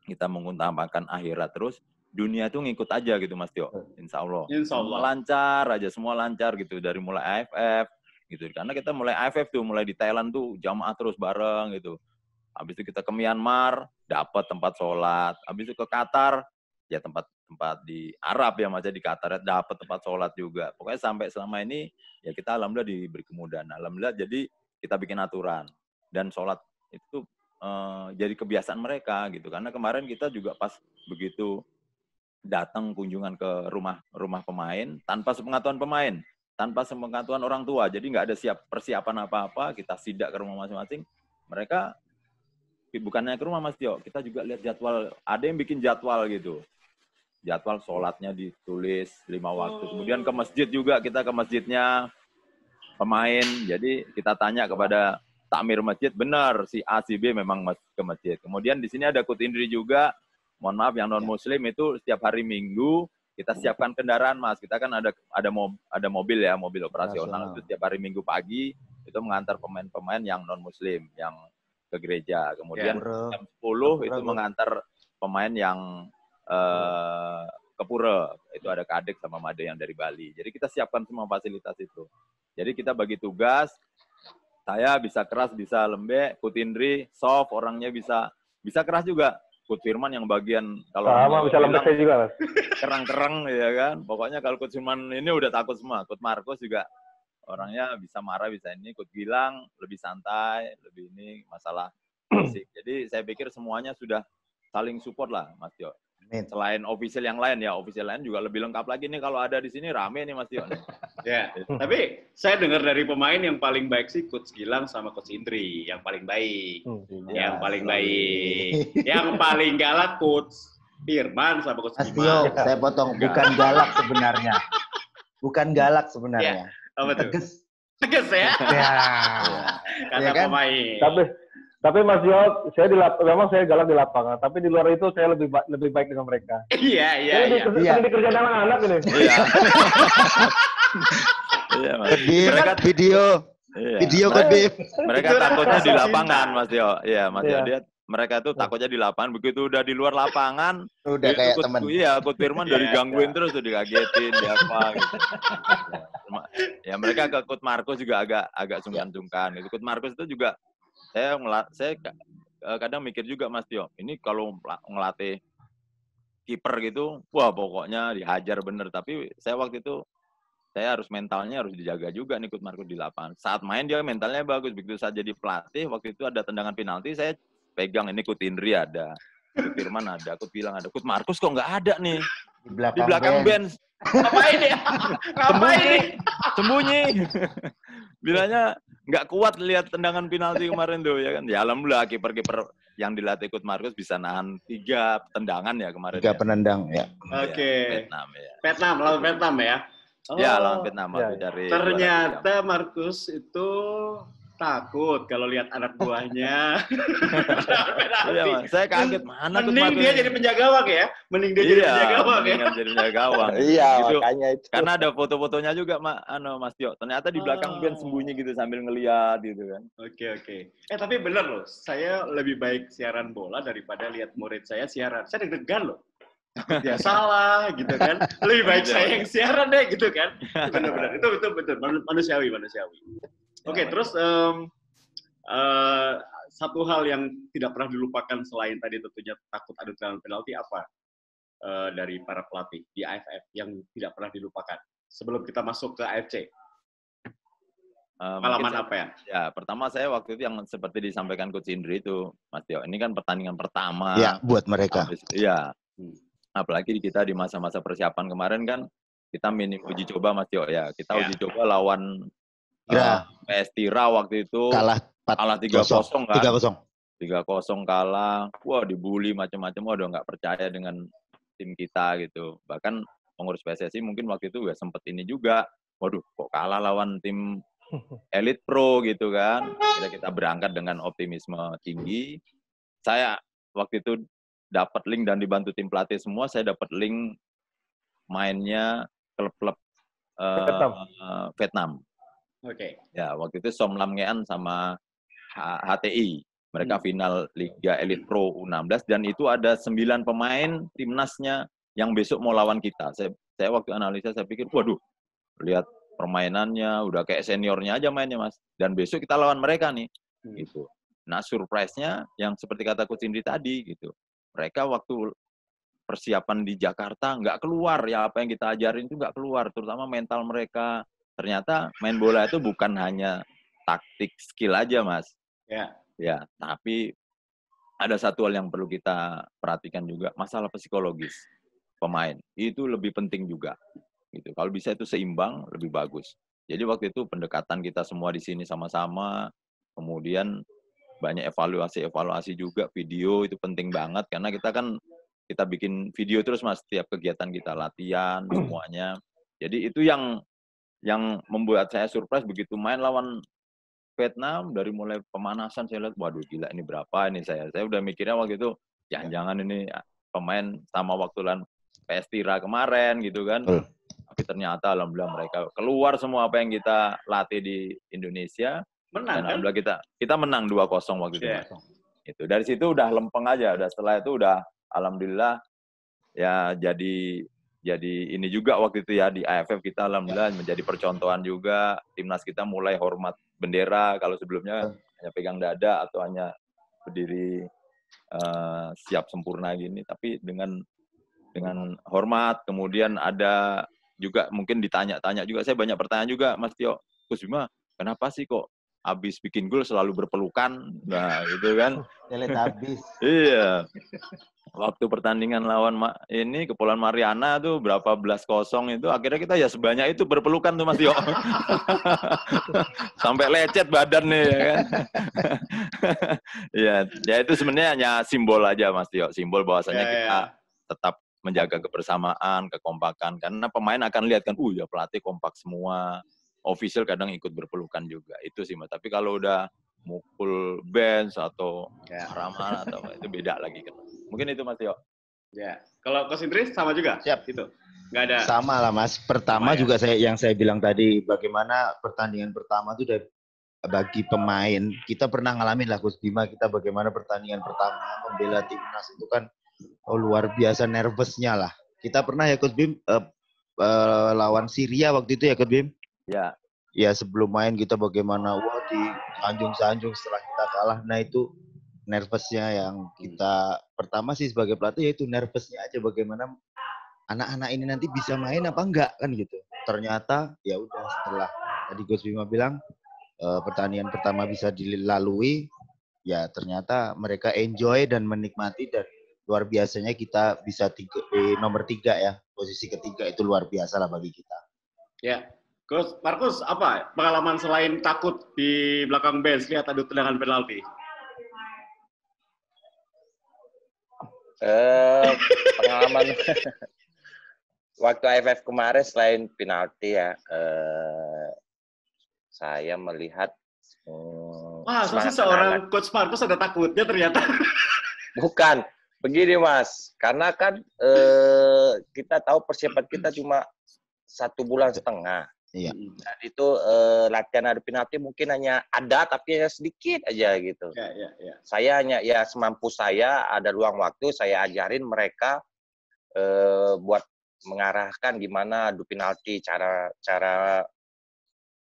kita mengutamakan akhirat terus, dunia itu ngikut aja gitu Mas Tio. Insya Allah. Semua lancar aja, semua lancar gitu dari mulai AFF gitu. Karena kita mulai AFF tuh, mulai di Thailand tuh jamaah terus bareng gitu. Habis itu kita ke Myanmar, dapat tempat sholat. Habis itu ke Qatar, ya tempat di Arab ya Mas, di Qatar dapat tempat sholat juga. Pokoknya sampai selama ini ya kita alhamdulillah diberi kemudahan. Alhamdulillah jadi kita bikin aturan dan sholat itu jadi kebiasaan mereka gitu. Karena kemarin kita juga pas begitu datang kunjungan ke rumah pemain tanpa sepengetahuan pemain, tanpa sepengetahuan orang tua. Jadi nggak ada persiapan apa-apa, kita sidak ke rumah masing-masing. Mereka bukannya ke rumah Mas Tio, kita juga lihat jadwal. Ada yang bikin jadwal gitu. Jadwal sholatnya ditulis 5 waktu. Kemudian ke masjid juga, kita ke masjidnya pemain. Jadi kita tanya kepada takmir masjid, benar si A, si B memang ke masjid. Kemudian di sini ada Coach Indri juga. Mohon maaf yang non muslim itu setiap hari Minggu kita siapkan kendaraan Mas. Kita kan ada mobil ya, mobil operasional itu setiap hari Minggu pagi itu mengantar pemain-pemain yang non muslim yang ke gereja. Kemudian jam 10 itu mengantar pemain yang ke Pura. Itu ada Kadek sama Made yang dari Bali. Jadi kita siapkan semua fasilitas itu. Jadi kita bagi tugas. Saya bisa keras, bisa lembek. Coach Indri soft, orangnya bisa keras juga. Coach Firman yang bagian kalau sama bisa lembek saya juga Mas. Kerang-kerang ya kan. Pokoknya kalau Coach Firman ini udah takut semua. Coach Markus juga orangnya bisa marah, bisa ini. Coach Gilang lebih santai, lebih ini masalah fisik. Jadi saya pikir semuanya sudah saling support lah, Mas Tio. Selain official yang lain ya, official lain juga lebih lengkap lagi nih kalau ada di sini rame nih Mas Tio. Ya, tapi saya dengar dari pemain yang paling baik sih Coach Gilang sama Coach Indri, yang paling baik. Yang paling baik. Yang paling galak Coach Firman sama Coach Mas Bima. Tio, saya potong, bukan galak sebenarnya. Bukan galak sebenarnya. Apa tuh? Tegas. Tegas ya? Ya. Kata Ya kan? pemain. Tapi Mas Yo, memang saya galak di lapangan, tapi di luar itu saya lebih baik dengan mereka. Iya. Ini dikerjain anak-anak ini. Iya. Iya, Mas. Mereka video Kodif. Mereka takutnya di lapangan, Mas Tio. Iya, Mas Tio. Mereka tuh takutnya di lapangan, begitu udah di luar lapangan, udah kayak teman. Iya, Coach Firman dari gangguin terus, tuh dikagetin, apa gitu. Ya mereka ke Coach Marcus juga agak sungkan-sungkan. Coach Marcus itu juga saya kadang mikir juga Mas Tio, ini kalau ngelatih kiper gitu, wah pokoknya dihajar bener. Tapi saya waktu itu saya mentalnya harus dijaga juga nih Coach Marcus di lapangan. Saat main dia mentalnya bagus. Begitu saya jadi pelatih, waktu itu ada tendangan penalti, saya pegang ini Coach Indri ada, Coach Firman ada, Coach Gilang ada, Coach Marcus kok nggak ada nih di belakang bench. Ngapain ya? Sembunyi. Bilangnya nggak kuat lihat tendangan penalti kemarin tuh ya kan. Ya alhamdulillah kiper-kiper yang dilatih Coach Marcus bisa nahan 3 tendangan ya kemarin. 3 penendang ya. Oke. Vietnam lawan Vietnam ya. Ya lawan Vietnam dari. Ternyata Marcus itu takut kalau lihat anak buahnya. Iya, Mas. Saya kaget mana Coach Mending Marcus. dia jadi penjaga gawang ya. Mending dia jadi penjaga gawang ya. Jadi penjaga gawang. Iya, gitu. makanya itu. Karena ada foto-fotonya juga Mas Tio. Ternyata di belakang bench sembunyi gitu sambil ngeliat gitu kan. Oke. Tapi bener loh, saya lebih baik siaran bola daripada lihat murid saya siaran. Saya deg-degan loh. Ya salah gitu kan. Lebih baik saya yang siaran deh gitu kan. Benar-benar. Itu betul manusiawi. Oke, terus satu hal yang tidak pernah dilupakan selain tadi tentunya takut adu tendangan penalti apa dari para pelatih di AFF yang tidak pernah dilupakan sebelum kita masuk ke AFC? Pengalaman apa ya? Ya, pertama saya waktu itu yang seperti disampaikan Coach Indri itu, Mas Tio. Ini kan pertandingan pertama. Ya, buat mereka. Iya. Apalagi kita di masa-masa persiapan kemarin kan kita minim uji coba Mas Tio ya. Kita uji coba lawan PS Tira waktu itu kalah 3-0 kan. 3-0 kalah. Wah, dibully macam-macam. Udah nggak percaya dengan tim kita gitu. Bahkan pengurus PSSI mungkin waktu itu nggak sempet ini juga. Waduh, kok kalah lawan tim Elite Pro gitu kan. Kita berangkat dengan optimisme tinggi. Saya waktu itu dapat link dan dibantu tim pelatih semua. Saya dapat link mainnya klub-klub Vietnam. Oke. Ya, waktu itu Som Lam Ngean sama HTI. Mereka final Liga Elite Pro U16 dan itu ada 9 pemain timnasnya yang besok mau lawan kita. Saya waktu analisa saya pikir, waduh, lihat permainannya udah kayak seniornya aja mainnya, Mas. Dan besok kita lawan mereka nih. Gitu. Nah, surprise-nya yang seperti kata Coach Indri tadi gitu. Mereka waktu persiapan di Jakarta nggak keluar ya, apa yang kita ajarin itu nggak keluar, terutama mental mereka. Ternyata main bola itu bukan hanya taktik skill aja, Mas. Ya, tapi ada satu hal yang perlu kita perhatikan juga, masalah psikologis pemain. Itu lebih penting juga. Gitu. Kalau bisa itu seimbang, lebih bagus. Jadi waktu itu pendekatan kita semua di sini sama-sama, kemudian banyak evaluasi juga, video itu penting banget karena kita bikin video terus Mas, setiap kegiatan kita latihan semuanya. Jadi itu yang membuat saya surprise begitu main lawan Vietnam, dari mulai pemanasan saya lihat, waduh gila ini berapa ini saya udah mikirnya waktu itu jangan-jangan ini pemain sama waktu lawan PS Tira kemarin gitu kan. Tapi ternyata alhamdulillah mereka keluar semua apa yang kita latih di Indonesia. Menang, dan alhamdulillah kita menang 2-0 waktu itu. Itu dari situ udah lempeng aja, setelah itu udah alhamdulillah ya jadi ini juga waktu itu ya di AFF kita alhamdulillah menjadi percontohan juga. Timnas kita mulai hormat bendera, kalau sebelumnya hanya pegang dada atau hanya berdiri siap sempurna gini, tapi dengan hormat. Kemudian ada juga mungkin ditanya-tanya juga, saya banyak pertanyaan juga Mas Tio. Coach Bima, kenapa sih kok habis bikin gol selalu berpelukan? Nah, gitu kan. Teletabis. Iya. Waktu pertandingan lawan Kepulauan Mariana tuh berapa belas kosong itu, akhirnya kita ya sebanyak itu berpelukan tuh Mas Tio. Sampai lecet badan nih ya kan. Ya itu sebenarnya hanya simbol aja Mas Tio, simbol bahwasanya kita tetap menjaga kebersamaan, kekompakan, karena pemain akan lihat kan, ya pelatih kompak semua, official kadang ikut berpelukan juga, itu sih Mas. Tapi kalau udah mukul bench atau marah-marah atau itu beda lagi kan. Mungkin itu Mas Tio. Ya, kalau Coach Indris sama juga. Siap. Gitu. Nggak ada. Sama lah Mas. Pertama juga yang saya bilang tadi, bagaimana pertandingan pertama itu udah bagi pemain, kita pernah ngalamin lah Coach Bima, kita bagaimana pertandingan pertama membela timnas itu kan luar biasa nervousnya lah. Kita pernah ya Coach Bim lawan Syria waktu itu ya Coach Bim. Ya. Ya sebelum main kita bagaimana di sanjung-sanjung setelah kita kalah. Nah itu nervousnya yang kita pertama sih sebagai pelatih, yaitu nervousnya aja bagaimana anak-anak ini nanti bisa main apa enggak kan gitu. Ternyata ya udah setelah tadi Coach Bima bilang pertandingan pertama bisa dilalui, ya ternyata mereka enjoy dan menikmati, dan luar biasanya kita bisa di nomor 3 ya, posisi ketiga itu luar biasa lah bagi kita. Ya, Coach Markus, apa pengalaman selain takut di belakang bench lihat adu tendangan penalti? Pengalaman waktu AFF kemarin selain penalti ya, saya melihat masa seorang Coach Markus ada takutnya ternyata. Bukan, begini Mas, karena kan kita tahu persiapan kita cuma 1,5 bulan. Iya. Dan itu latihan adu penalti mungkin hanya ada, tapi hanya sedikit aja gitu. Ya. Saya hanya ya semampu saya, ada ruang waktu, saya ajarin mereka buat mengarahkan gimana adu penalti, cara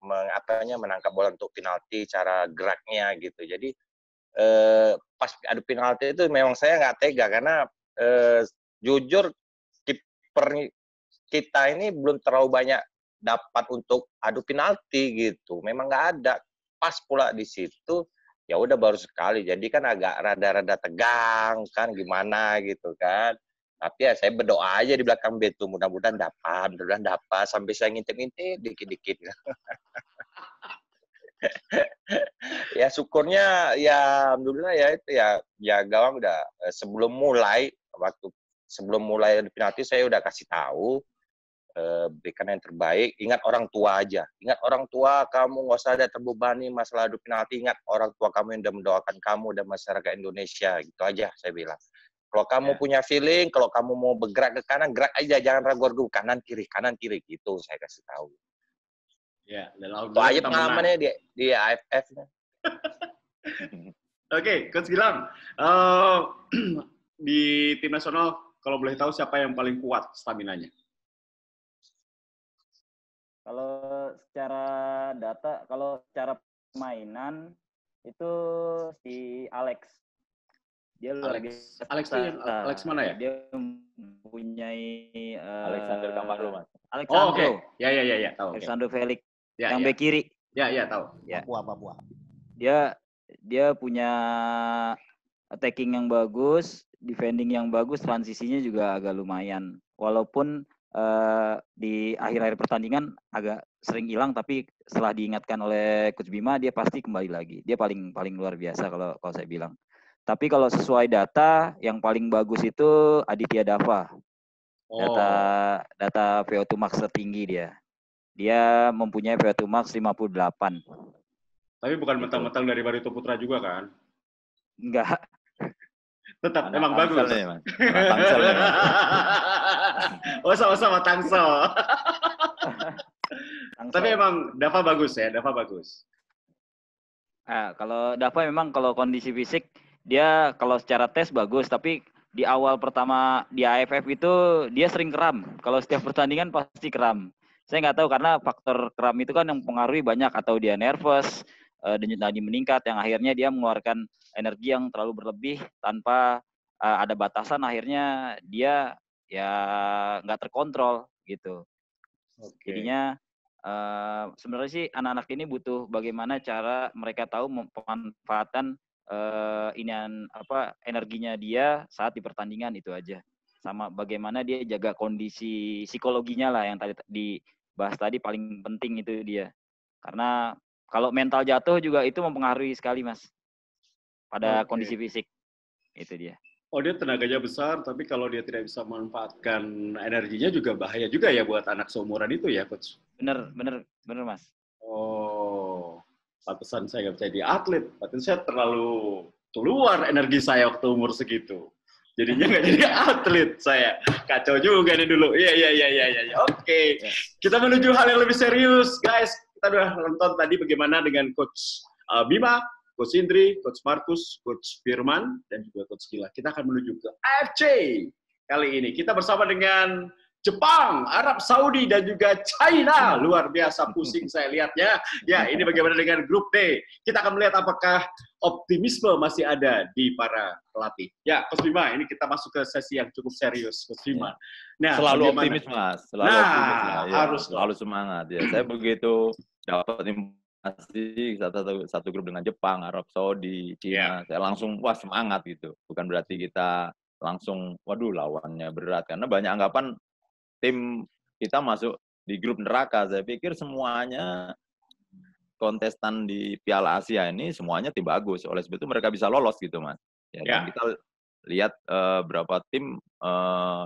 menangkap bola untuk penalti, cara geraknya gitu. Jadi pas adu penalti itu memang saya nggak tega, karena jujur kiper kita ini belum terlalu banyak dapat untuk adu penalti gitu. Memang nggak ada. Pas pula di situ, ya udah baru sekali. Jadi kan agak rada-rada tegang kan, gimana gitu kan. Tapi ya saya berdoa aja di belakang betu, mudah-mudahan dapat, sampai saya ngintip-ngintip dikit-dikit. Ya syukurnya ya alhamdulillah ya itu ya gawang udah sebelum mulai adu penalti saya udah kasih tahu, berikan yang terbaik, ingat orang tua aja. Ingat orang tua kamu, nggak usah ada terbebani masalah adu penalti, ingat orang tua kamu yang udah mendoakan kamu dan masyarakat Indonesia, gitu aja saya bilang. Kalau kamu punya feeling, kalau kamu mau bergerak ke kanan, gerak aja, jangan ragu-ragu, kanan kiri, gitu saya kasih tahu. Ya, itu aja pengalamannya di AFF. Oke, Coach Gilang, di tim nasional kalau boleh tahu siapa yang paling kuat staminanya? Kalau secara data, kalau secara permainan itu si Alex. Dia luar biasa. Alex itu yang Alex mana ya? Dia mempunyai Alexander Camarro, Mas. Alexandro. Oke. Ya, tahu. Alexandro Felix ya, yang bek kiri. Ya, tahu. Ya. Papua. Dia punya attacking yang bagus, defending yang bagus, transisinya juga agak lumayan. Walaupun di akhir-akhir pertandingan agak sering hilang, tapi setelah diingatkan oleh Coach Bima, dia pasti kembali lagi. Dia paling luar biasa kalau saya bilang. Tapi kalau sesuai data, yang paling bagus itu Aditya Dava. Data VO2 max tertinggi dia. Dia mempunyai VO2 max 58. Tapi bukan mentang-mentang dari Barito Putra juga kan? Enggak. Tetap emang bagus. Tangsel nih, Mas. Oh, sama-sama Tangsel. Tapi emang Dava bagus ya, Dava bagus. Kalau Dava memang kalau kondisi fisik, dia kalau secara tes bagus, tapi di awal pertama di AFF itu dia sering kram. Kalau setiap pertandingan pasti kram. Saya nggak tahu karena faktor kram itu kan yang mempengaruhi banyak, atau dia nervous, denyut nadi meningkat, yang akhirnya dia mengeluarkan energi yang terlalu berlebih tanpa ada batasan, akhirnya dia ya nggak terkontrol gitu. Okay. Jadinya sebenarnya sih anak-anak ini butuh bagaimana cara mereka tahu pemanfaatan energinya dia saat di pertandingan itu aja. Sama bagaimana dia jaga kondisi psikologinya lah yang tadi dibahas tadi paling penting itu dia. Karena kalau mental jatuh juga itu mempengaruhi sekali Mas pada kondisi fisik. Itu dia. Oh, dia tenaganya besar, tapi kalau dia tidak bisa memanfaatkan energinya juga bahaya juga ya buat anak seumuran itu ya, Coach? Bener, Mas. Oh, pantesan saya nggak bisa jadi atlet. Pantesan saya terlalu keluar energi saya waktu umur segitu. Jadinya nggak jadi atlet saya. Kacau juga nih dulu. Iya. Oke. Kita menuju hal yang lebih serius, guys. Kita udah nonton tadi bagaimana dengan Coach Bima, Coach Indri, Coach Markus, Coach Firman, dan juga Coach Gila. Kita akan menuju ke AFC kali ini. Kita bersama dengan Jepang, Arab Saudi, dan juga China. Luar biasa pusing saya lihatnya. Ya, ini bagaimana dengan grup D. Kita akan melihat apakah optimisme masih ada di para pelatih. Ya, Coach Bima, ini kita masuk ke sesi yang cukup serius, Coach Bima. Nah, selalu optimis, Mas. Selalu optimis. Ya, harus selalu semangat. Ya, saya begitu dapat masih satu grup dengan Jepang, Arab Saudi, Cina, saya langsung wah semangat gitu. Bukan berarti kita langsung waduh lawannya berat karena banyak anggapan tim kita masuk di grup neraka. Saya pikir semuanya kontestan di Piala Asia ini semuanya tim bagus. Oleh sebab itu mereka bisa lolos gitu, Mas. Ya, dan kita lihat berapa tim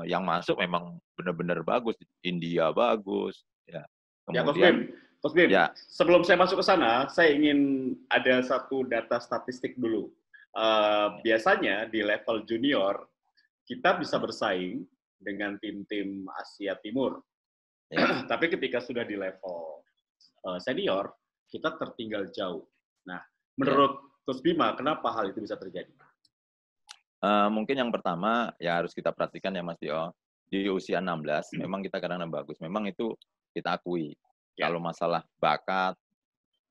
yang masuk memang benar-benar bagus. India bagus. Ya. Kemudian Coach Bim, sebelum saya masuk ke sana, saya ingin ada satu data statistik dulu. Biasanya di level junior, kita bisa bersaing dengan tim-tim Asia Timur. Tapi ketika sudah di level senior, kita tertinggal jauh. Nah, menurut Coach Bima, kenapa hal itu bisa terjadi? Mungkin yang pertama, ya harus kita perhatikan ya Mas Dio, di usia 16, memang kita kadang-kadang bagus. Memang itu kita akui. Kalau masalah bakat,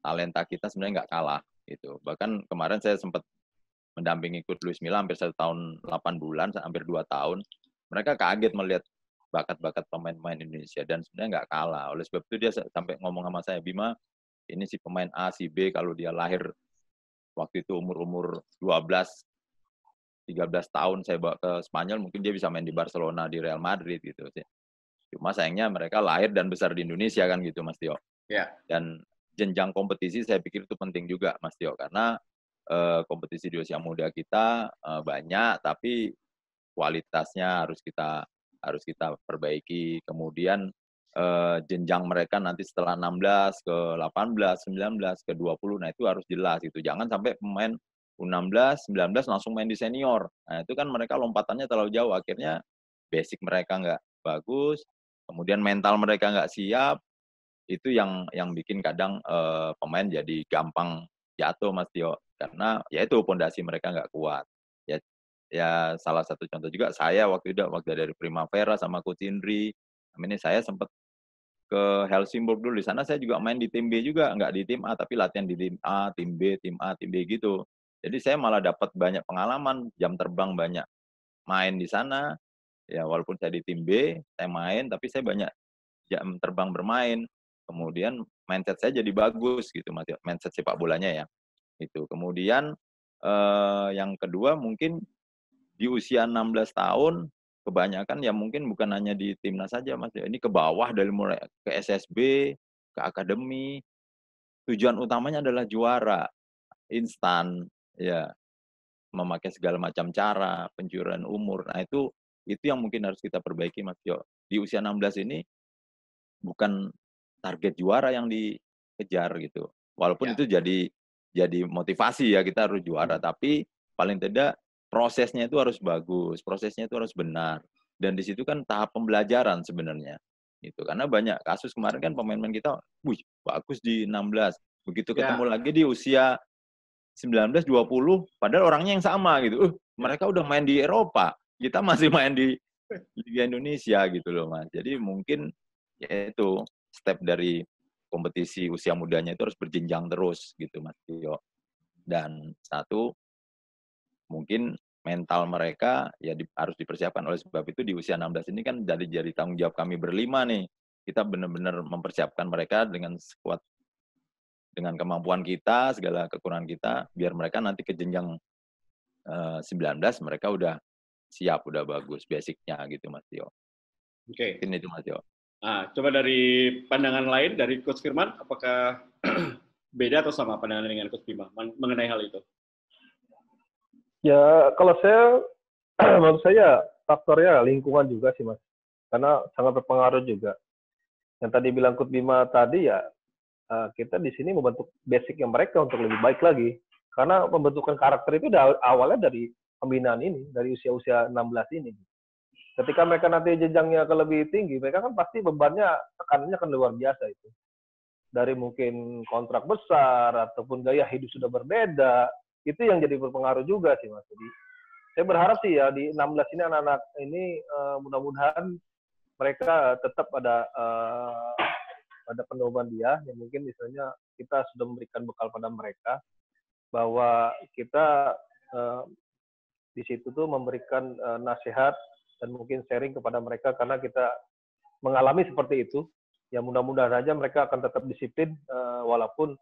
talenta kita sebenarnya nggak kalah gitu. Bahkan kemarin saya sempat mendampingi Coach Luis Milla hampir 1 tahun 8 bulan, hampir 2 tahun. Mereka kaget melihat bakat-bakat pemain-pemain Indonesia dan sebenarnya nggak kalah. Oleh sebab itu dia sampai ngomong sama saya, Bima, ini si pemain A, si B kalau dia lahir waktu itu umur 12, 13 tahun saya bawa ke Spanyol, mungkin dia bisa main di Barcelona, di Real Madrid gitu sih. Cuma sayangnya mereka lahir dan besar di Indonesia kan gitu Mas Tio. Dan jenjang kompetisi saya pikir itu penting juga Mas Tio karena kompetisi di usia muda kita banyak tapi kualitasnya harus kita perbaiki. Kemudian jenjang mereka nanti setelah 16 ke 18, 19 ke 20 nah itu harus jelas itu. Jangan sampai pemain U16, 19 langsung main di senior. Nah, itu kan mereka lompatannya terlalu jauh akhirnya basic mereka nggak bagus. Kemudian mental mereka nggak siap, itu yang bikin kadang pemain jadi gampang jatuh Mas Tio. Karena ya itu pondasi mereka nggak kuat. Ya salah satu contoh juga saya waktu dari Primavera sama Coach Indri. Ini saya sempat ke Helsingborg dulu. Di sana saya juga main di tim B juga, nggak di tim A, tapi latihan di tim A, tim B, tim A, tim B gitu. Jadi saya malah dapat banyak pengalaman, jam terbang banyak main di sana. Ya walaupun saya di tim B, saya main, tapi saya banyak jam terbang bermain. Kemudian mindset saya jadi bagus gitu, mindset sepak bolanya ya. Itu. Kemudian yang kedua mungkin di usia 16 tahun kebanyakan ya mungkin bukan hanya di timnas saja Mas. Ini ke bawah dari mulai ke SSB, ke akademi. Tujuan utamanya adalah juara. Instan ya. Memakai segala macam cara, pencurian umur. Nah, itu yang mungkin harus kita perbaiki Mas Tio. Di usia 16 ini bukan target juara yang dikejar gitu. Walaupun itu jadi motivasi ya kita harus juara, tapi paling tidak prosesnya itu harus bagus, prosesnya itu harus benar. Dan di situ kan tahap pembelajaran sebenarnya. Itu karena banyak kasus kemarin kan pemain-pemain kita, wih, bagus di 16. Begitu ketemu lagi di usia 19, 20, padahal orangnya yang sama gitu. Mereka udah main di Eropa, kita masih main di Liga Indonesia gitu loh Mas. Jadi mungkin ya itu step dari kompetisi usia mudanya itu harus berjenjang terus gitu Mas Tio. Dan satu, mungkin mental mereka ya harus dipersiapkan. Oleh sebab itu di usia 16 ini kan jadi tanggung jawab kami berlima nih. kita benar-benar mempersiapkan mereka dengan sekuat, dengan kemampuan kita, segala kekurangan kita, biar mereka nanti ke jenjang 19 mereka udah siap, udah bagus basicnya gitu Mas Tio. Oke. Mungkin itu Mas Tio. Nah, coba dari pandangan lain dari Coach Firman, apakah beda atau sama pandangan dengan Coach Bima mengenai hal itu? Ya, kalau saya, menurut saya faktornya lingkungan juga sih, Mas. Karena sangat berpengaruh juga. Yang tadi bilang Coach Bima tadi ya, kita di sini membentuk basicnya mereka untuk lebih baik lagi. Karena pembentukan karakter itu awalnya dari pembinaan ini, dari usia-usia 16 ini. Ketika mereka nanti jenjangnya ke lebih tinggi, mereka kan pasti bebannya, tekanannya akan luar biasa itu. Dari mungkin kontrak besar, ataupun gaya hidup sudah berbeda, itu yang jadi berpengaruh juga sih Mas. Jadi, saya berharap sih ya di 16 ini anak-anak ini mudah-mudahan mereka tetap ada pedoman dia, yang mungkin misalnya kita sudah memberikan bekal pada mereka, bahwa kita di situ tuh memberikan nasihat dan mungkin sharing kepada mereka karena kita mengalami seperti itu. Ya mudah-mudahan saja mereka akan tetap disiplin walaupun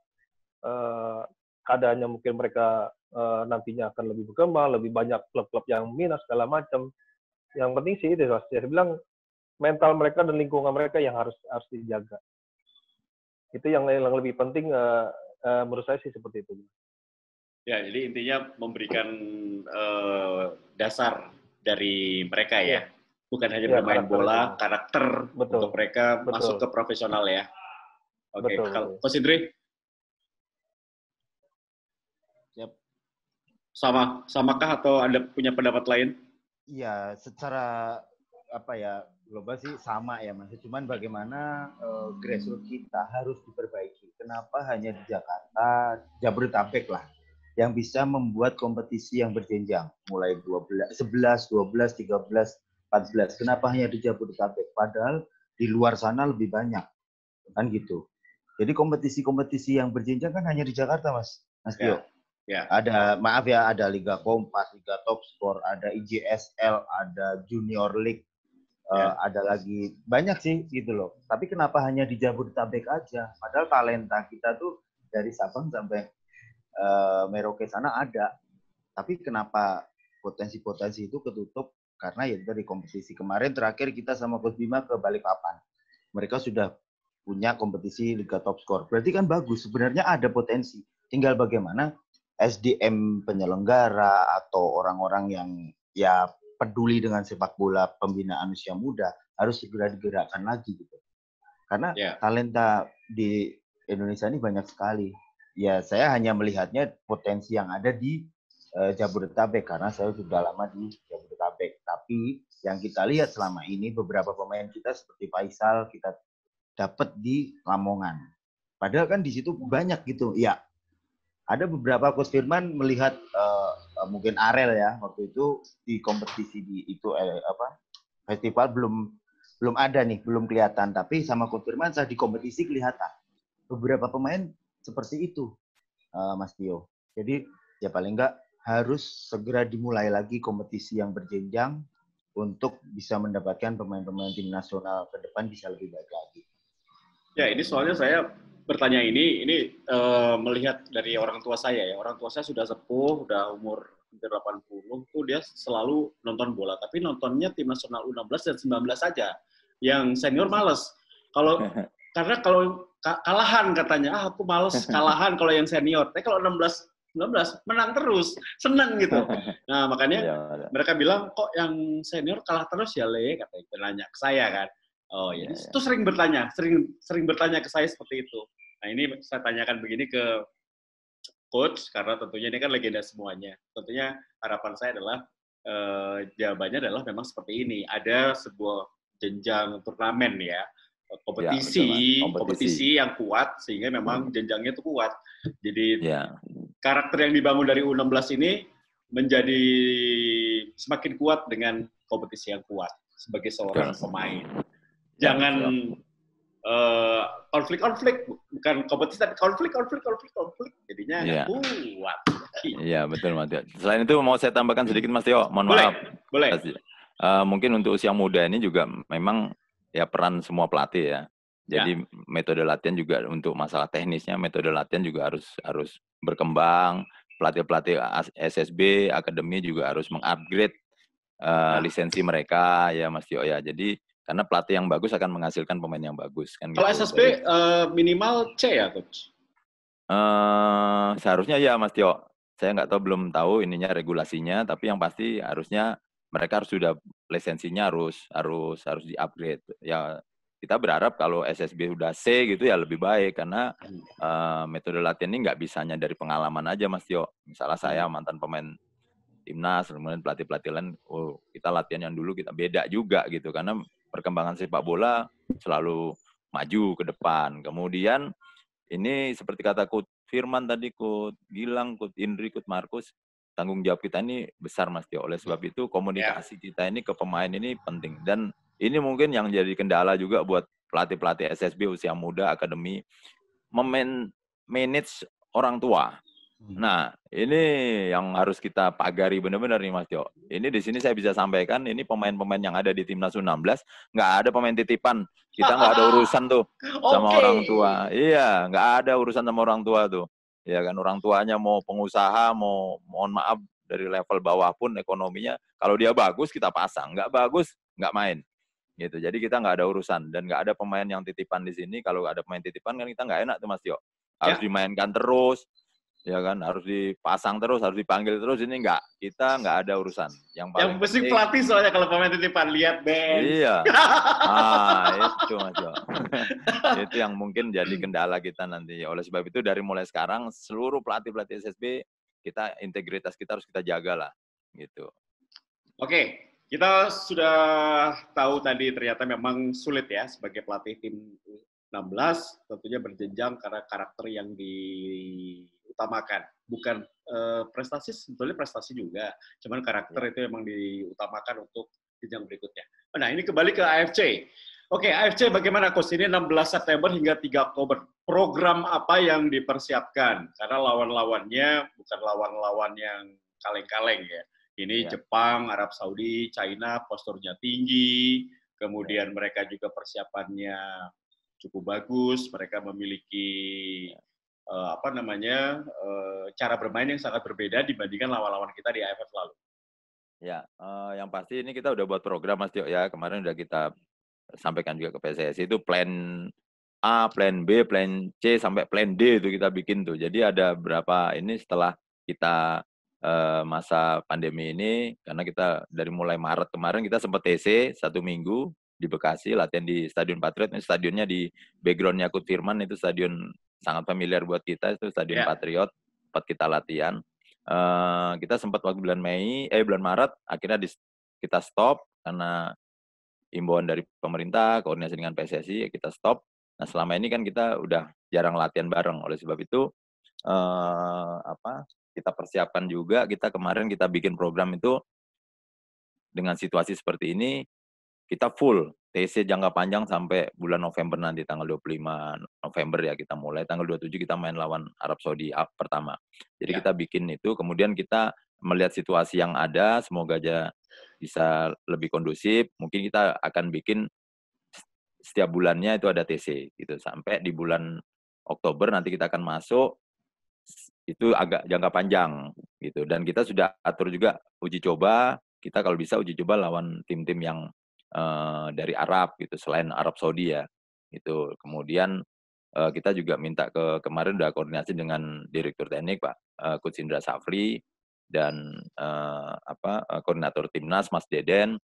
keadaannya mungkin mereka nantinya akan lebih berkembang, lebih banyak klub-klub yang minus segala macam. Yang penting sih itu, saya bilang mental mereka dan lingkungan mereka yang harus dijaga. Itu yang lebih penting menurut saya sih seperti itu. Ya, jadi intinya memberikan dasar dari mereka ya. Bukan hanya bermain bola, karakter untuk mereka masuk ke profesional ya. Oke, kalau Coach Indri? Yep. Samakah atau Anda punya pendapat lain? Iya, secara global sih sama ya Mas. Cuman bagaimana grassroots kita harus diperbaiki. Kenapa hanya di Jakarta, Jabodetabek lah, yang bisa membuat kompetisi yang berjenjang, mulai 11, 12, 13, 14. Kenapa hanya di Jabodetabek? Padahal di luar sana lebih banyak, kan gitu. Jadi kompetisi-kompetisi yang berjenjang kan hanya di Jakarta, Mas Tio. Ya. Ada, maaf ya, ada Liga Kompas, Liga Top Sport, ada IJSL, ada Junior League, ada lagi banyak sih gitu loh. Tapi kenapa hanya di Jabodetabek aja? Padahal talenta kita tuh dari Sabang sampai Merauke sana ada. Tapi kenapa potensi-potensi itu ketutup? Karena ya dari kompetisi kemarin terakhir kita sama Coach Bima ke Balikpapan. Mereka sudah punya kompetisi Liga Top Score. Berarti kan bagus. Sebenarnya ada potensi. Tinggal bagaimana SDM penyelenggara atau orang-orang yang ya peduli dengan sepak bola pembinaan usia muda harus segera digerakkan lagi gitu. Karena talenta di Indonesia ini banyak sekali. Ya saya hanya melihatnya potensi yang ada di Jabodetabek karena saya sudah lama di Jabodetabek. Tapi yang kita lihat selama ini beberapa pemain kita seperti Faisal kita dapat di Lamongan. Padahal kan di situ banyak gitu. Ya, ada beberapa Coach Firman melihat mungkin Arel ya waktu itu di kompetisi di itu festival belum ada nih, belum kelihatan. Tapi sama Coach Firman saya di kompetisi kelihatan. Beberapa pemain seperti itu, Mas Tio. Jadi ya paling enggak harus segera dimulai lagi kompetisi yang berjenjang untuk bisa mendapatkan pemain-pemain tim nasional ke depan bisa lebih baik lagi. Ya, ini soalnya saya bertanya ini melihat dari orang tua saya ya. Orang tua saya sudah sepuh, udah umur hampir 80, tuh dia selalu nonton bola. Tapi nontonnya tim nasional U16 dan 19 saja. Yang senior males. Karena kalau kalahan katanya, aku males kalahan kalau yang senior. Tapi kalau 19 menang terus, senang gitu. Nah makanya mereka bilang kok yang senior kalah terus ya Le, katanya nanya ke saya kan. Oh ya, itu sering bertanya ke saya seperti itu. Nah ini saya tanyakan begini ke coach karena tentunya ini kan legenda semuanya. Tentunya harapan saya adalah jawabannya adalah memang seperti ini. Ada sebuah jenjang turnamen ya. Kompetisi yang kuat sehingga memang jenjangnya itu kuat. Jadi karakter yang dibangun dari U16 ini menjadi semakin kuat dengan kompetisi yang kuat sebagai seorang pemain. Jangan konflik, bukan kompetisi tapi konflik. Jadinya kuat. Iya betul Mas Tio. Selain itu mau saya tambahkan sedikit Mas Tio. Mohon maaf. Boleh. Mungkin untuk usia muda ini juga memang ya peran semua pelatih ya. Jadi metode latihan juga untuk masalah teknisnya, metode latihan juga harus berkembang. Pelatih-pelatih SSB, akademi juga harus mengupgrade lisensi mereka ya Mas Tio ya. Jadi karena pelatih yang bagus akan menghasilkan pemain yang bagus kan. Kalau gitu. SSB minimal C ya coach? Seharusnya ya Mas Tio. Saya nggak tahu, belum tahu ininya regulasinya, tapi yang pasti harusnya mereka harus sudah lisensinya harus di-upgrade. Ya kita berharap kalau SSB udah C gitu ya lebih baik, karena metode latihan ini nggak bisanya dari pengalaman aja Mas Tio. Misalnya saya mantan pemain timnas, kemudian pelatih-pelatih lain, kita latihan yang dulu kita beda juga gitu, karena perkembangan sepak bola selalu maju ke depan. Kemudian ini seperti kata Coach Firman tadi, Coach Gilang, Coach Indri, Coach Markus, tanggung jawab kita ini besar Mas Tio. Oleh sebab itu komunikasi kita ini ke pemain ini penting. Dan ini mungkin yang jadi kendala juga buat pelatih-pelatih SSB usia muda, akademi, manage orang tua. Nah, ini yang harus kita pagari benar-benar nih Mas Tio. Ini di sini saya bisa sampaikan, ini pemain-pemain yang ada di Timnas U16, nggak ada pemain titipan. Kita nggak ada urusan tuh sama orang tua. Iya, nggak ada urusan sama orang tua tuh. Ya kan, orang tuanya mau pengusaha, mau mohon maaf dari level bawah pun ekonominya, kalau dia bagus kita pasang, nggak bagus nggak main. Gitu. Jadi kita nggak ada urusan dan nggak ada pemain yang titipan di sini. Kalau ada pemain titipan kan kita nggak enak tuh Mas Tio. Harus dimainkan terus. Ya kan, harus dipasang terus, harus dipanggil terus, ini enggak. Kita enggak ada urusan. Yang mesti pelatih soalnya kalau pemain titipan, lihat Ben. Iya. Itu Mas Jo. Itu yang mungkin jadi kendala kita nanti. Oleh sebab itu dari mulai sekarang seluruh pelatih-pelatih SSB, kita integritas kita harus kita jaga lah. Gitu. Oke, kita sudah tahu tadi ternyata memang sulit ya sebagai pelatih tim 16, tentunya berjenjang karena karakter yang diutamakan. Bukan prestasi, sebetulnya prestasi juga. Cuman karakter itu memang diutamakan untuk jenjang berikutnya. Nah, ini kembali ke AFC. Oke, AFC bagaimana Coach? Ini 16 September hingga 3 Oktober. Program apa yang dipersiapkan? Karena lawan-lawannya bukan lawan-lawan yang kaleng-kaleng ya. Ini Jepang, Arab Saudi, China, posturnya tinggi. Kemudian mereka juga persiapannya cukup bagus, mereka memiliki cara bermain yang sangat berbeda dibandingkan lawan-lawan kita di AFF lalu. Ya, yang pasti ini kita udah buat program Mas Tio ya, kemarin udah kita sampaikan juga ke PSSI, itu plan A, plan B, plan C, sampai plan D itu kita bikin tuh. Jadi ada berapa ini setelah kita masa pandemi ini, karena kita dari mulai Maret kemarin kita sempat TC 1 minggu, di Bekasi, latihan di Stadion Patriot. Ini stadionnya di background-nya Coach Firman, itu stadion sangat familiar buat kita, itu Stadion Patriot, tempat kita latihan. Kita sempat waktu bulan Maret, akhirnya kita stop, karena imbauan dari pemerintah, koordinasi dengan PSSI, kita stop. Nah, selama ini kan kita udah jarang latihan bareng, oleh sebab itu, kita persiapkan juga, kemarin kita bikin program itu, dengan situasi seperti ini, kita full TC jangka panjang sampai bulan November nanti, tanggal 25 November ya kita mulai, tanggal 27 kita main lawan Arab Saudi pertama. Jadi kita bikin itu, kemudian kita melihat situasi yang ada, semoga aja bisa lebih kondusif, mungkin kita akan bikin setiap bulannya itu ada TC gitu, sampai di bulan Oktober nanti kita akan masuk, itu agak jangka panjang gitu, dan kita sudah atur juga uji coba, kita kalau bisa uji coba lawan tim-tim yang dari Arab gitu, selain Arab Saudi ya, itu. Kemudian kita juga minta kemarin udah koordinasi dengan Direktur Teknik Pak Coach Indra Safri dan koordinator timnas Mas Deden,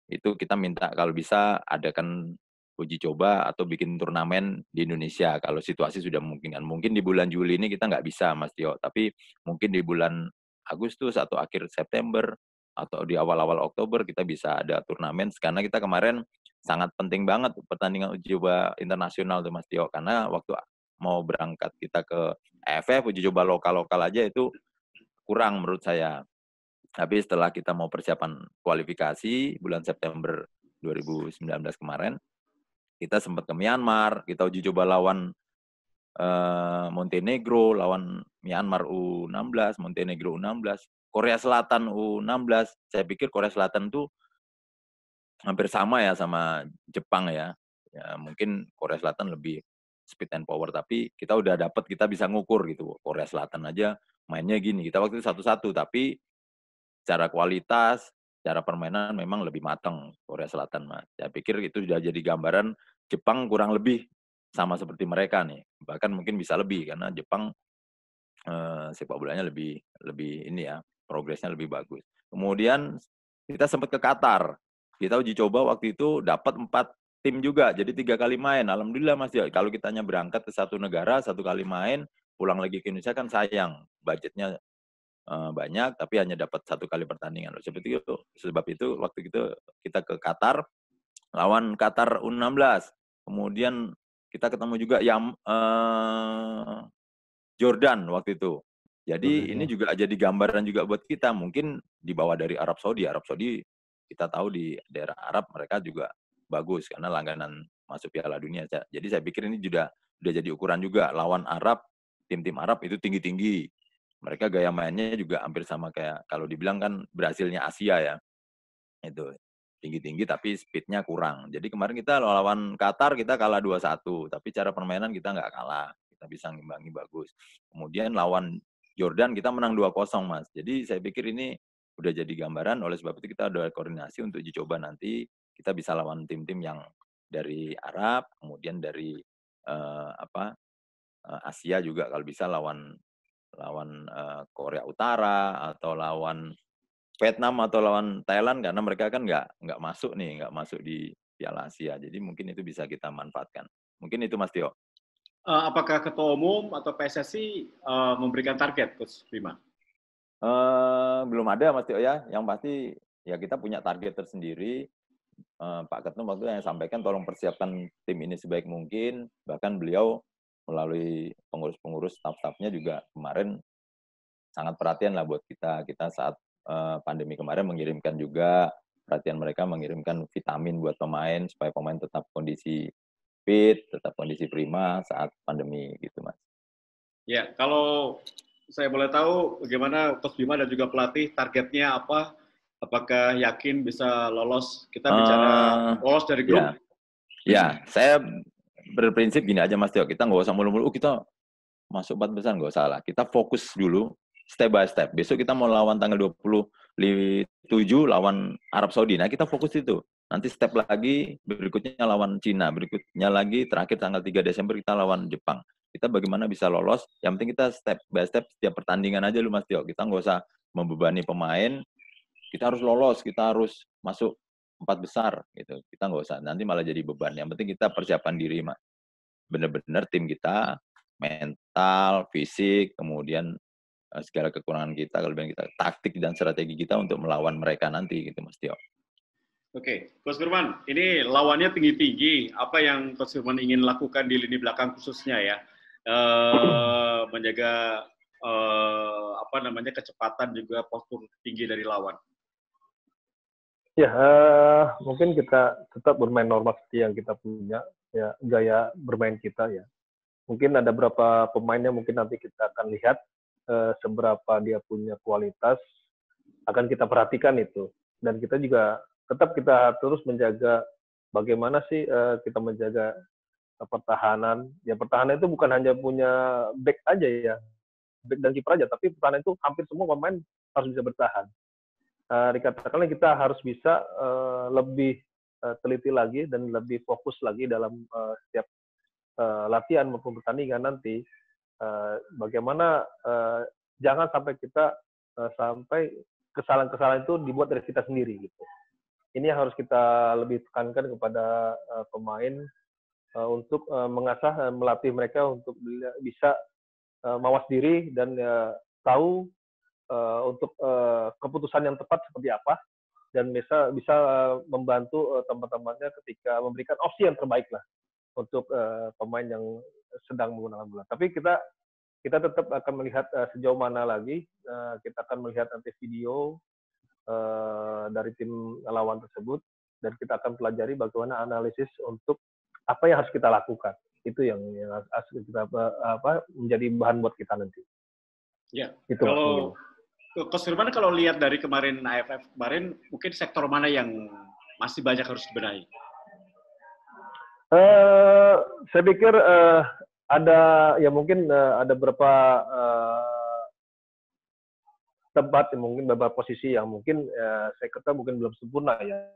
itu kita minta kalau bisa adakan uji coba atau bikin turnamen di Indonesia kalau situasi sudah memungkinkan. Mungkin di bulan Juli ini kita nggak bisa Mas Tio, tapi mungkin di bulan Agustus atau akhir September atau di awal-awal Oktober kita bisa ada turnamen, karena kita kemarin sangat penting banget pertandingan uji coba internasional tuh Mas Tio, karena waktu mau berangkat kita ke AFF uji coba lokal-lokal aja itu kurang menurut saya. Tapi setelah kita mau persiapan kualifikasi bulan September 2019 kemarin, kita sempat ke Myanmar, kita uji coba lawan Montenegro, lawan Myanmar U16, Montenegro U16, Korea Selatan U16. Saya pikir Korea Selatan tuh hampir sama ya sama Jepang ya. Ya, mungkin Korea Selatan lebih speed and power, tapi kita udah dapat, kita bisa ngukur gitu. Korea Selatan aja mainnya gini. Kita waktu itu 1-1, tapi secara kualitas, secara permainan memang lebih matang Korea Selatan, Mas. Saya pikir itu sudah jadi gambaran Jepang kurang lebih sama seperti mereka nih. Bahkan mungkin bisa lebih karena Jepang sepak bolanya lebih ini ya, progresnya lebih bagus. Kemudian kita sempat ke Qatar. Kita uji coba waktu itu dapat 4 tim juga, jadi 3 kali main. Alhamdulillah Mas, ya kalau kitanya berangkat ke satu negara, 1 kali main, pulang lagi ke Indonesia kan sayang. Budgetnya banyak, tapi hanya dapat 1 kali pertandingan. Sebab itu waktu itu kita ke Qatar, lawan Qatar U16. Kemudian kita ketemu juga yang Jordan waktu itu. Jadi ini juga jadi gambaran juga buat kita. Mungkin dibawa dari Arab Saudi. Arab Saudi kita tahu di daerah Arab mereka juga bagus karena langganan masuk Piala Dunia. Jadi saya pikir ini udah jadi ukuran juga. Lawan Arab, tim-tim Arab itu tinggi-tinggi. Mereka gaya mainnya juga hampir sama kayak kalau dibilang kan Brasilnya Asia ya. Itu tinggi-tinggi tapi speednya kurang. Jadi kemarin kita lawan Qatar kita kalah 2-1, tapi cara permainan kita nggak kalah. Kita bisa ngimbangi bagus. Kemudian lawan Jordan kita menang 2-0, Mas. Jadi saya pikir ini udah jadi gambaran, oleh sebab itu kita udah koordinasi untuk uji coba nanti kita bisa lawan tim-tim yang dari Arab, kemudian dari Asia juga kalau bisa lawan Korea Utara atau lawan Vietnam atau lawan Thailand karena mereka kan nggak masuk di Piala Asia. Jadi mungkin itu bisa kita manfaatkan. Mungkin itu Mas Tio. Apakah Ketua Umum atau PSSI memberikan target, Coach Bima? Belum ada Mas Tio ya. Yang pasti ya kita punya target tersendiri. Pak Ketum waktu yang sampaikan tolong persiapkan tim ini sebaik mungkin. Bahkan beliau melalui pengurus-pengurus staff-staffnya juga kemarin sangat perhatian lah buat kita. Kita saat pandemi kemarin mengirimkan juga perhatian mereka, mengirimkan vitamin buat pemain supaya pemain tetap kondisi fit, tetap kondisi prima saat pandemi gitu Mas. Ya, kalau saya boleh tahu bagaimana Coach Bima dan juga pelatih targetnya apa? Apakah yakin bisa lolos? Kita bicara lolos dari grup. Ya, saya berprinsip gini aja Mas Tio, kita nggak usah mulu-mulu kita masuk 4 besar, nggak usah lah. Kita fokus dulu step by step. Besok kita mau lawan tanggal 27 lawan Arab Saudi. Nah, kita fokus itu. Nanti step lagi, berikutnya lawan Cina. Berikutnya lagi, terakhir tanggal 3 Desember kita lawan Jepang. Kita bagaimana bisa lolos, yang penting kita step by step setiap pertandingan aja lu Mas Tio. Kita nggak usah membebani pemain, kita harus lolos, kita harus masuk 4 besar. Gitu. Kita nggak usah, nanti malah jadi beban. Yang penting kita persiapan diri, Mas. Benar-benar tim kita, mental, fisik, kemudian segala kekurangan kita, kelebihan kita, taktik dan strategi kita untuk melawan mereka nanti gitu Mas Tio. Oke, Coach Firman, ini lawannya tinggi-tinggi. Apa yang Coach Firman ingin lakukan di lini belakang khususnya ya, menjaga kecepatan juga postur tinggi dari lawan. Ya, mungkin kita tetap bermain normal seperti yang kita punya, ya gaya bermain kita ya. Mungkin ada beberapa pemainnya mungkin nanti kita akan lihat seberapa dia punya kualitas, akan kita perhatikan itu. Dan kita juga tetap kita terus menjaga bagaimana sih kita menjaga pertahanan. Ya pertahanan itu bukan hanya punya back aja ya, back dan kiper aja, tapi pertahanan itu hampir semua pemain harus bisa bertahan. Dikatakanlah kita harus bisa lebih teliti lagi dan lebih fokus lagi dalam setiap latihan maupun pertandingan nanti. Bagaimana jangan sampai kita sampai kesalahan-kesalahan itu dibuat dari kita sendiri gitu. Ini yang harus kita lebih tekankan kepada pemain untuk mengasah, melatih mereka untuk bisa mawas diri dan tahu untuk keputusan yang tepat seperti apa dan bisa membantu teman-temannya ketika memberikan opsi yang terbaik lah untuk pemain yang sedang menggunakan bola. Tapi kita tetap akan melihat sejauh mana lagi, kita akan melihat nanti video dari tim lawan tersebut, dan kita akan pelajari bagaimana analisis untuk apa yang harus kita lakukan. Itu yang harus kita menjadi bahan buat kita nanti. Ya, itu kalau Coach Firman kalau lihat dari kemarin AFF kemarin, mungkin sektor mana yang masih banyak harus dibenahi? Saya pikir ada ya mungkin ada beberapa tempat, mungkin beberapa posisi yang mungkin saya kata mungkin belum sempurna ya.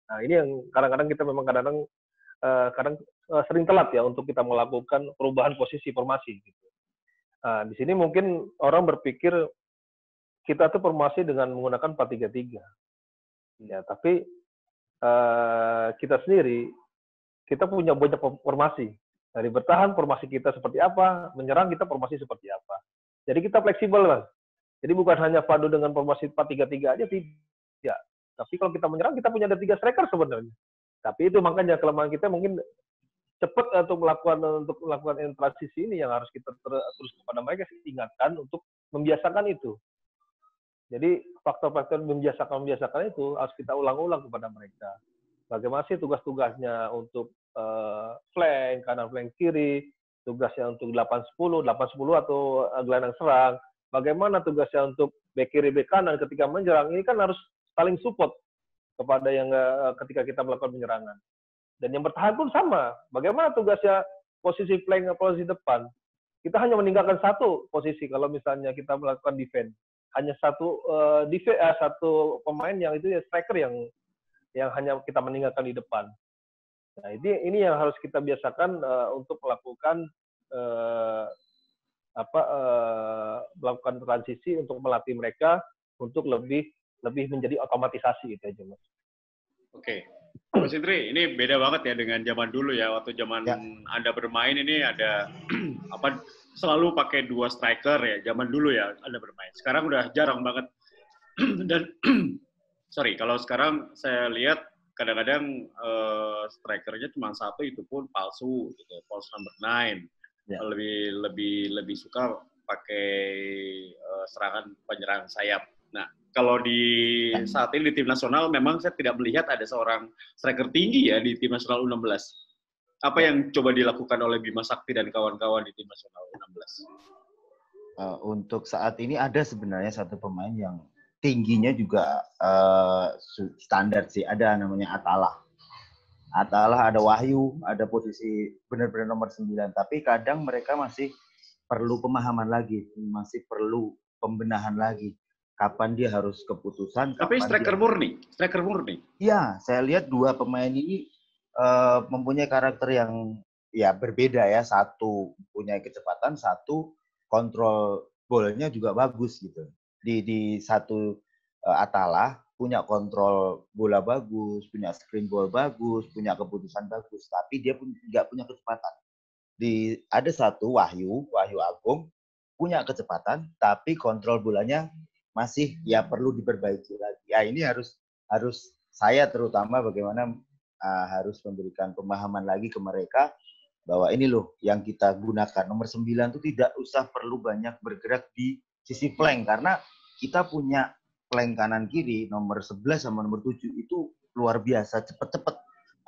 Nah ini yang kadang-kadang kita memang kadang sering telat ya untuk kita melakukan perubahan posisi formasi. Gitu. Nah, di sini mungkin orang berpikir kita tuh formasi dengan menggunakan 4-3-3. Ya, tapi kita sendiri kita punya banyak formasi. Dari bertahan formasi kita seperti apa, menyerang kita formasi seperti apa. Jadi kita fleksibel, Mas. Jadi bukan hanya padu dengan formasi 4-3-3 aja, tidak. Tapi kalau kita menyerang, kita punya ada 3 striker sebenarnya. Tapi itu makanya kelemahan kita mungkin cepat untuk melakukan transisi ini yang harus kita terus kepada mereka ingatkan untuk membiasakan itu. Jadi faktor-faktor membiasakan itu harus kita ulang-ulang kepada mereka. Bagaimana sih tugas-tugasnya untuk flank, kanan flank kiri, tugasnya untuk 8-10 atau gelandang serang, bagaimana tugasnya untuk back kiri, back kanan ketika menyerang, ini kan harus saling support kepada yang ketika kita melakukan penyerangan. Dan yang bertahan pun sama, bagaimana tugasnya posisi flank, posisi depan. Kita hanya meninggalkan satu posisi kalau misalnya kita melakukan defense. Hanya satu pemain yang itu ya striker yang hanya kita meninggalkan di depan. Nah, ini yang harus kita biasakan untuk melakukan melakukan transisi untuk melatih mereka untuk lebih menjadi otomatisasi gitu aja, Mas. Oke. Mas Indri, ini beda banget ya dengan zaman dulu ya. Waktu zaman Anda bermain ini ada selalu pakai 2 striker ya. Zaman dulu ya Anda bermain. Sekarang udah jarang banget. Dan sorry, kalau sekarang saya lihat kadang-kadang strikernya cuma 1, itu pun palsu gitu, false number 9. Ya. Lebih suka pakai serangan penyerang sayap. Nah, kalau di saat ini di tim nasional memang saya tidak melihat ada seorang striker tinggi ya di tim nasional U16. Apa yang coba dilakukan oleh Bima Sakti dan kawan-kawan di tim nasional U16? Untuk saat ini ada sebenarnya satu pemain yang tingginya juga standar sih, ada namanya Atalah. Ada Wahyu, ada posisi benar-benar nomor 9, tapi kadang mereka masih perlu pemahaman lagi, masih perlu pembenahan lagi. Kapan dia harus keputusan? Tapi striker murni. Iya, saya lihat 2 pemain ini mempunyai karakter yang ya berbeda ya. Satu punya kecepatan, satu kontrol bolanya juga bagus gitu. Di satu Atalah punya kontrol bola bagus, punya screen ball bagus, punya keputusan bagus, tapi dia pun nggak punya kecepatan. Ada satu Wahyu Agung punya kecepatan, tapi kontrol bolanya masih ya perlu diperbaiki lagi. Ya ini harus saya terutama bagaimana harus memberikan pemahaman lagi ke mereka bahwa ini loh yang kita gunakan. Nomor 9 itu tidak usah perlu banyak bergerak di sisi flank karena kita punya flank kanan kiri nomor 11 sama nomor 7 itu luar biasa cepet-cepet.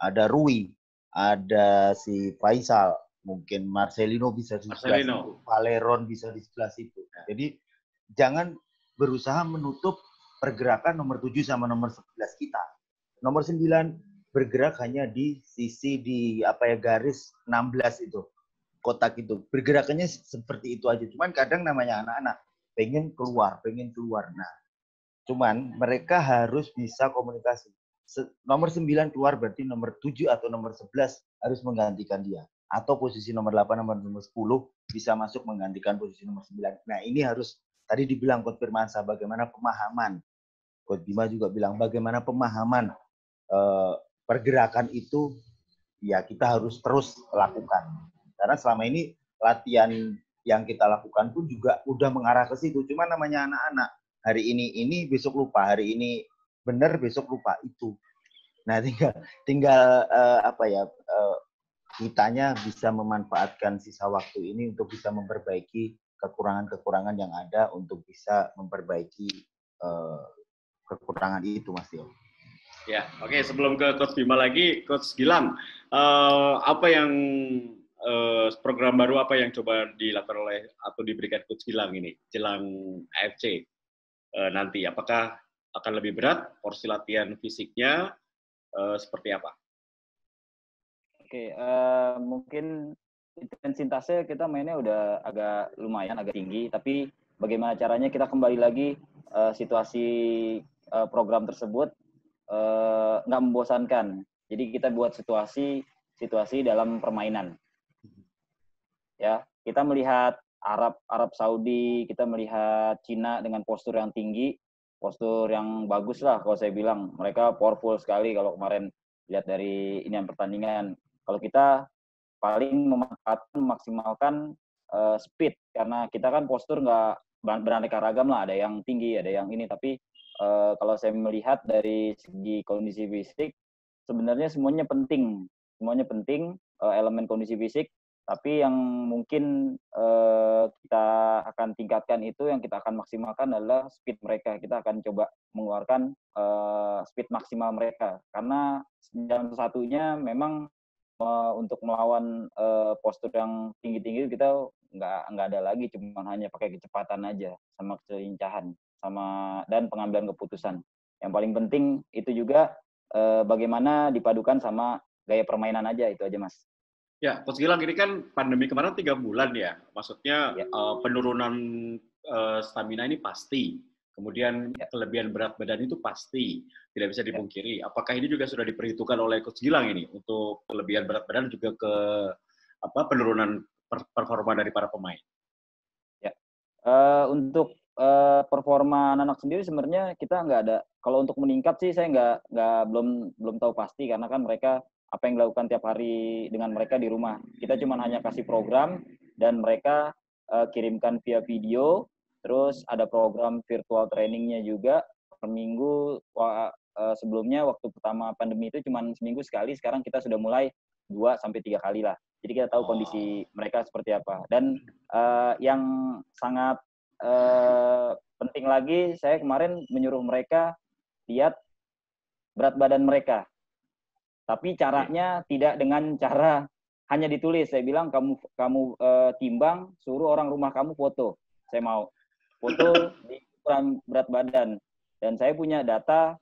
Ada Rui, ada si Faisal, mungkin Marcelino bisa di sebelah situ, Valeron bisa di sebelah situ. Jadi jangan berusaha menutup pergerakan nomor 7 sama nomor 11 kita. Nomor 9 bergerak hanya di sisi garis 16 itu. Kotak itu. Bergerakannya seperti itu aja. Cuman kadang namanya anak-anak pengen keluar. Nah, cuman mereka harus bisa komunikasi. Nomor 9 keluar berarti nomor 7 atau nomor 11 harus menggantikan dia. Atau posisi nomor 8, nomor 10 bisa masuk menggantikan posisi nomor 9. Nah, ini harus tadi dibilang Coach Firmansyah bagaimana pemahaman. Coach Bima juga bilang bagaimana pemahaman pergerakan itu ya kita harus terus lakukan. Karena selama ini latihan yang kita lakukan pun juga udah mengarah ke situ. Cuma namanya anak-anak. Hari ini besok lupa, hari ini benar besok lupa itu. Nah, tinggal kitanya bisa memanfaatkan sisa waktu ini untuk bisa memperbaiki kekurangan-kekurangan yang ada untuk bisa memperbaiki kekurangan itu, Mas Tio. Ya, oke. Sebelum ke Coach Bima lagi, Coach Gilang, apa yang program baru apa yang coba dilakukan oleh atau diberikan Coach Gilang ini jelang AFC nanti? Apakah akan lebih berat porsi latihan fisiknya seperti apa? Oke, mungkin intensitasnya kita mainnya udah agak lumayan, agak tinggi, tapi bagaimana caranya kita kembali lagi situasi program tersebut nggak membosankan. Jadi kita buat situasi dalam permainan. Ya, kita melihat Arab Saudi, kita melihat Cina dengan postur yang tinggi, postur yang bagus lah kalau saya bilang. Mereka powerful sekali kalau kemarin lihat dari ini pertandingan. Kalau kita paling memaksimalkan speed, karena kita kan postur nggak beraneka ragam lah, ada yang tinggi, ada yang ini, tapi kalau saya melihat dari segi kondisi fisik, sebenarnya semuanya penting, elemen kondisi fisik, tapi yang mungkin kita akan tingkatkan itu, yang kita akan maksimalkan adalah speed mereka. Kita akan coba mengeluarkan speed maksimal mereka, karena jalan satunya memang untuk melawan postur yang tinggi-tinggi kita nggak ada lagi, cuma hanya pakai kecepatan aja sama kelincahan dan pengambilan keputusan. Yang paling penting itu juga bagaimana dipadukan sama gaya permainan aja, itu aja Mas. Ya, Coach Gilang, ini kan pandemi kemarin 3 bulan ya, maksudnya ya. Penurunan stamina ini pasti. Kemudian kelebihan berat badan itu pasti, tidak bisa dipungkiri. Apakah ini juga sudah diperhitungkan oleh Coach Gilang ini untuk kelebihan berat badan juga ke penurunan performa dari para pemain? Ya, untuk performa anak sendiri sebenarnya kita nggak ada. Kalau untuk meningkat sih saya belum tahu pasti, karena kan mereka apa yang dilakukan tiap hari dengan mereka di rumah. Kita cuma hanya kasih program dan mereka kirimkan via video. Terus ada program virtual trainingnya juga per minggu. Sebelumnya waktu pertama pandemi itu cuma seminggu sekali, sekarang kita sudah mulai 2-3 kali lah. Jadi kita tahu kondisi mereka seperti apa. Dan yang sangat penting lagi, saya kemarin menyuruh mereka lihat berat badan mereka. Tapi caranya tidak dengan cara hanya ditulis. Saya bilang kamu timbang, suruh orang rumah kamu foto. Saya mau foto di ukuran berat badan, dan saya punya data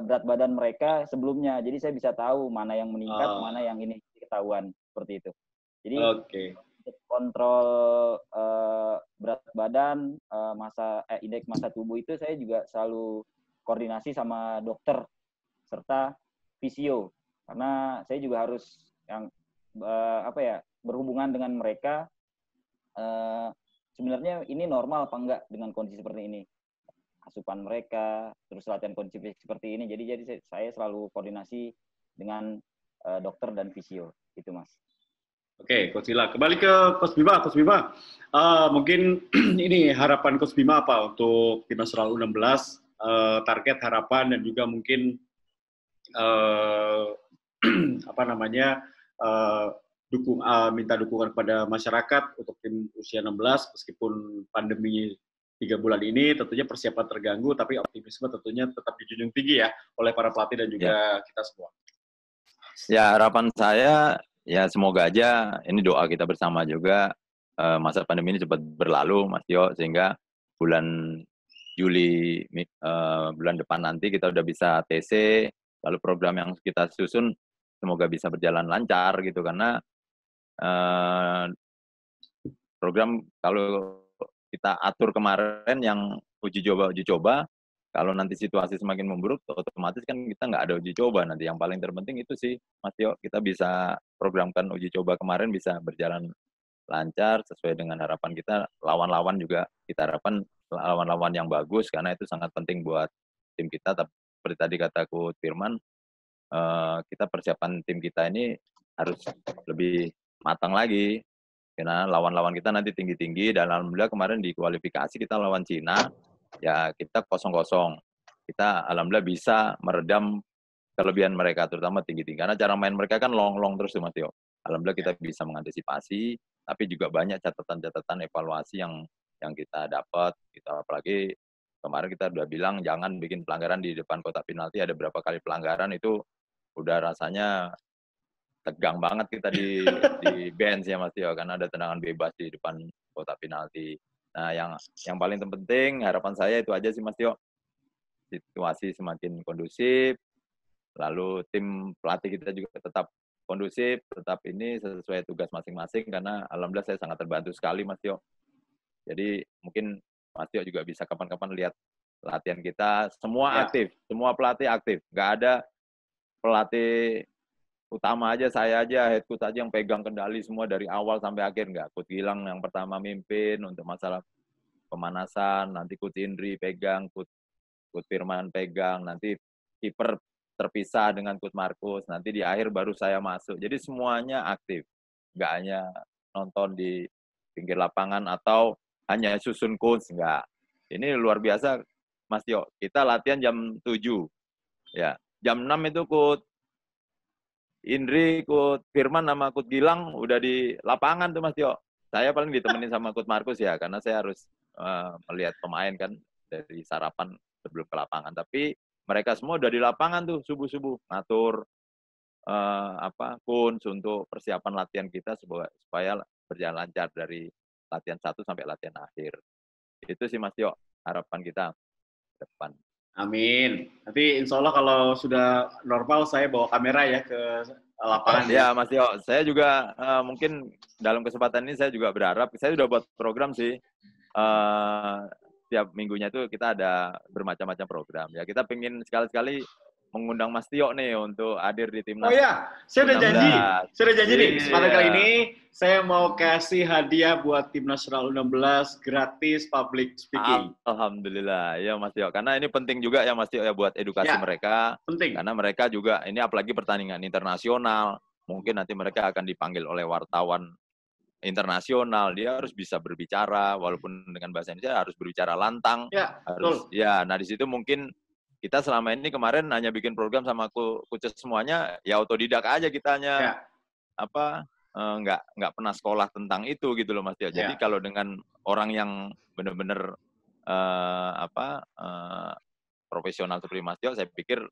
berat badan mereka sebelumnya, jadi saya bisa tahu mana yang meningkat, mana yang ini ketahuan, seperti itu. Jadi kontrol berat badan, indeks massa tubuh itu saya juga selalu koordinasi sama dokter serta fisio, karena saya juga harus yang berhubungan dengan mereka. Sebenarnya ini normal apa enggak dengan kondisi seperti ini, asupan mereka, terus latihan kondisi seperti ini. Jadi saya selalu koordinasi dengan dokter dan fisio, gitu Mas. Oke, Coach Gilang. Kembali ke Coach Bima. Coach Bima, mungkin ini harapan Coach Bima apa untuk Timnas U16, target, harapan, dan juga mungkin minta dukungan kepada masyarakat untuk tim usia 16, meskipun pandemi 3 bulan ini tentunya persiapan terganggu, tapi optimisme tentunya tetap dijunjung tinggi ya oleh para pelatih dan juga kita semua. Ya, harapan saya ya semoga aja ini doa kita bersama juga, masa pandemi ini cepat berlalu Mas Tio, sehingga bulan Juli bulan depan nanti kita udah bisa TC, lalu program yang kita susun semoga bisa berjalan lancar gitu, karena program kalau kita atur kemarin yang uji coba, kalau nanti situasi semakin memburuk, otomatis kan kita nggak ada uji coba nanti. Yang paling terpenting itu sih, Mas Tio, kita bisa programkan uji coba kemarin bisa berjalan lancar sesuai dengan harapan kita. Lawan-lawan juga kita harapkan lawan-lawan yang bagus, karena itu sangat penting buat tim kita. Tapi seperti tadi kata Coach Firman, kita persiapan tim kita ini harus lebih matang lagi, karena lawan-lawan kita nanti tinggi-tinggi, dan alhamdulillah kemarin di kualifikasi kita lawan Cina, ya kita 0-0. Kita alhamdulillah bisa meredam kelebihan mereka, terutama tinggi-tinggi. Karena cara main mereka kan long terus, Mas Tio. Alhamdulillah kita bisa mengantisipasi, tapi juga banyak catatan-catatan evaluasi yang kita dapat. Apalagi kemarin kita udah bilang jangan bikin pelanggaran di depan kotak penalti. Ada berapa kali pelanggaran itu udah rasanya tegang banget kita di bench ya Mas Tio, karena ada tendangan bebas di depan kotak penalti. Nah, yang paling penting harapan saya itu aja sih Mas Tio. Situasi semakin kondusif, lalu tim pelatih kita juga tetap kondusif, tetap ini sesuai tugas masing-masing karena alhamdulillah saya sangat terbantu sekali Mas Tio. Jadi mungkin Mas Tio juga bisa kapan-kapan lihat latihan kita, semua aktif, semua pelatih aktif. Nggak ada pelatih utama aja, saya aja, head coach aja yang pegang kendali semua dari awal sampai akhir. Nggak, Coach Gilang yang pertama mimpin untuk masalah pemanasan, nanti Coach Indri pegang, Coach Firman pegang, nanti kiper terpisah dengan Coach Markus, nanti di akhir baru saya masuk. Jadi semuanya aktif, nggak hanya nonton di pinggir lapangan atau hanya susun coach, nggak. Ini luar biasa, Mas Tio. Kita latihan jam 7, ya. Jam 6 itu Coach Indri, Coach Firman, sama Coach Gilang udah di lapangan tuh Mas Tio. Saya paling ditemenin sama Coach Markus ya, karena saya harus melihat pemain kan dari sarapan sebelum ke lapangan. Tapi mereka semua udah di lapangan tuh subuh-subuh ngatur kunci untuk persiapan latihan kita supaya berjalan lancar dari latihan 1 sampai latihan akhir. Itu sih Mas Tio, harapan kita ke depan. Amin. Nanti insya Allah kalau sudah normal saya bawa kamera ya ke lapangan. Ya Mas Tio, saya juga mungkin dalam kesempatan ini saya juga berharap, saya sudah buat program sih. Setiap minggunya itu kita ada bermacam-macam program. Ya kita pengen sekali-sekali mengundang Mas Tio nih untuk hadir di timnas. Oh ya, saya udah janji. Saya udah janji nih. Kesempatan kali ini saya mau kasih hadiah buat tim nasional U16 gratis public speaking. Alhamdulillah, ya Mas Tio. Karena ini penting juga ya Mas Tio ya buat edukasi mereka. Penting. Karena mereka juga ini apalagi pertandingan internasional. Mungkin nanti mereka akan dipanggil oleh wartawan internasional, dia harus bisa berbicara walaupun dengan bahasa Indonesia harus berbicara lantang. Ya, harus betul. Ya, nah di situ mungkin kita selama ini kemarin hanya bikin program sama coach semuanya ya autodidak aja kita hanya nggak pernah sekolah tentang itu gitu loh Mas Tio. Jadi kalau dengan orang yang benar-benar profesional seperti Mas Tio, saya pikir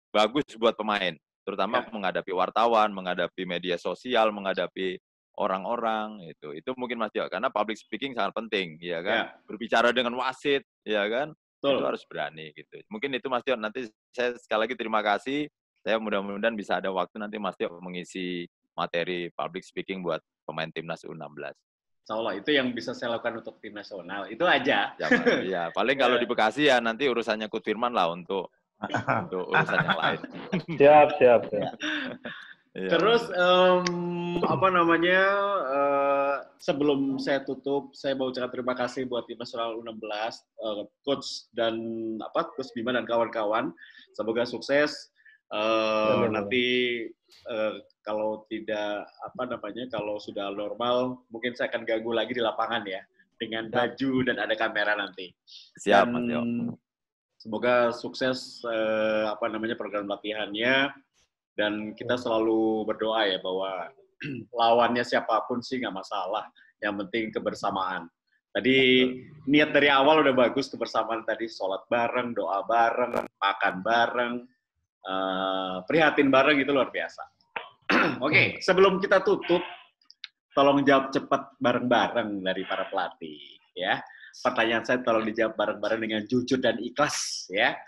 bagus buat pemain, terutama menghadapi wartawan, menghadapi media sosial, menghadapi orang-orang itu mungkin Mas Tio, karena public speaking sangat penting, ya kan? Berbicara dengan wasit, ya kan? Betul. Itu harus berani gitu. Mungkin itu Mas Tio. Nanti saya sekali lagi terima kasih. Saya mudah-mudahan bisa ada waktu nanti Mas Tio mengisi materi public speaking buat pemain timnas U16. Insya Allah itu yang bisa saya lakukan untuk tim nasional. Itu aja. Ya, paling kalau di Bekasi ya nanti urusannya Coach Firman lah untuk urusan yang lain. Siap. Terus sebelum saya tutup, saya mau ucapkan terima kasih buat tim nasional U16, coach dan Coach Bima dan kawan-kawan. Semoga sukses. Nanti kalau tidak kalau sudah normal, mungkin saya akan ganggu lagi di lapangan ya dengan baju dan ada kamera nanti. Siap, Mas Tio. Semoga sukses program latihannya. Dan kita selalu berdoa ya bahwa lawannya siapapun sih nggak masalah. Yang penting kebersamaan. Tadi niat dari awal udah bagus, kebersamaan tadi, sholat bareng, doa bareng, makan bareng, prihatin bareng, itu luar biasa. Oke, sebelum kita tutup, tolong jawab cepat bareng-bareng dari para pelatih. Ya, pertanyaan saya tolong dijawab bareng-bareng dengan jujur dan ikhlas. Ya.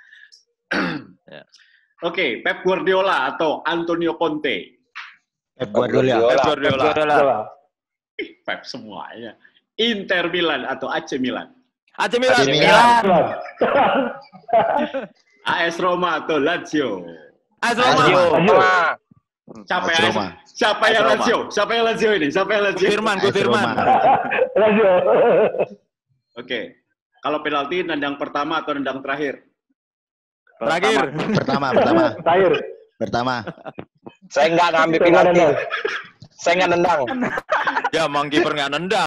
Oke, Pep Guardiola atau Antonio Conte? Pep Guardiola. Pep semuanya. Inter Milan atau AC Milan? AC Milan. AS Roma atau Lazio? AS Roma. Siapa yang Lazio? Siapa yang Lazio ini? Firman. Lazio. Oke. Kalau penalti nendang pertama atau nendang terakhir? Pertama. Saya nggak ngambil penalti. Saya nggak nendang. Ya, emang kiper nggak nendang.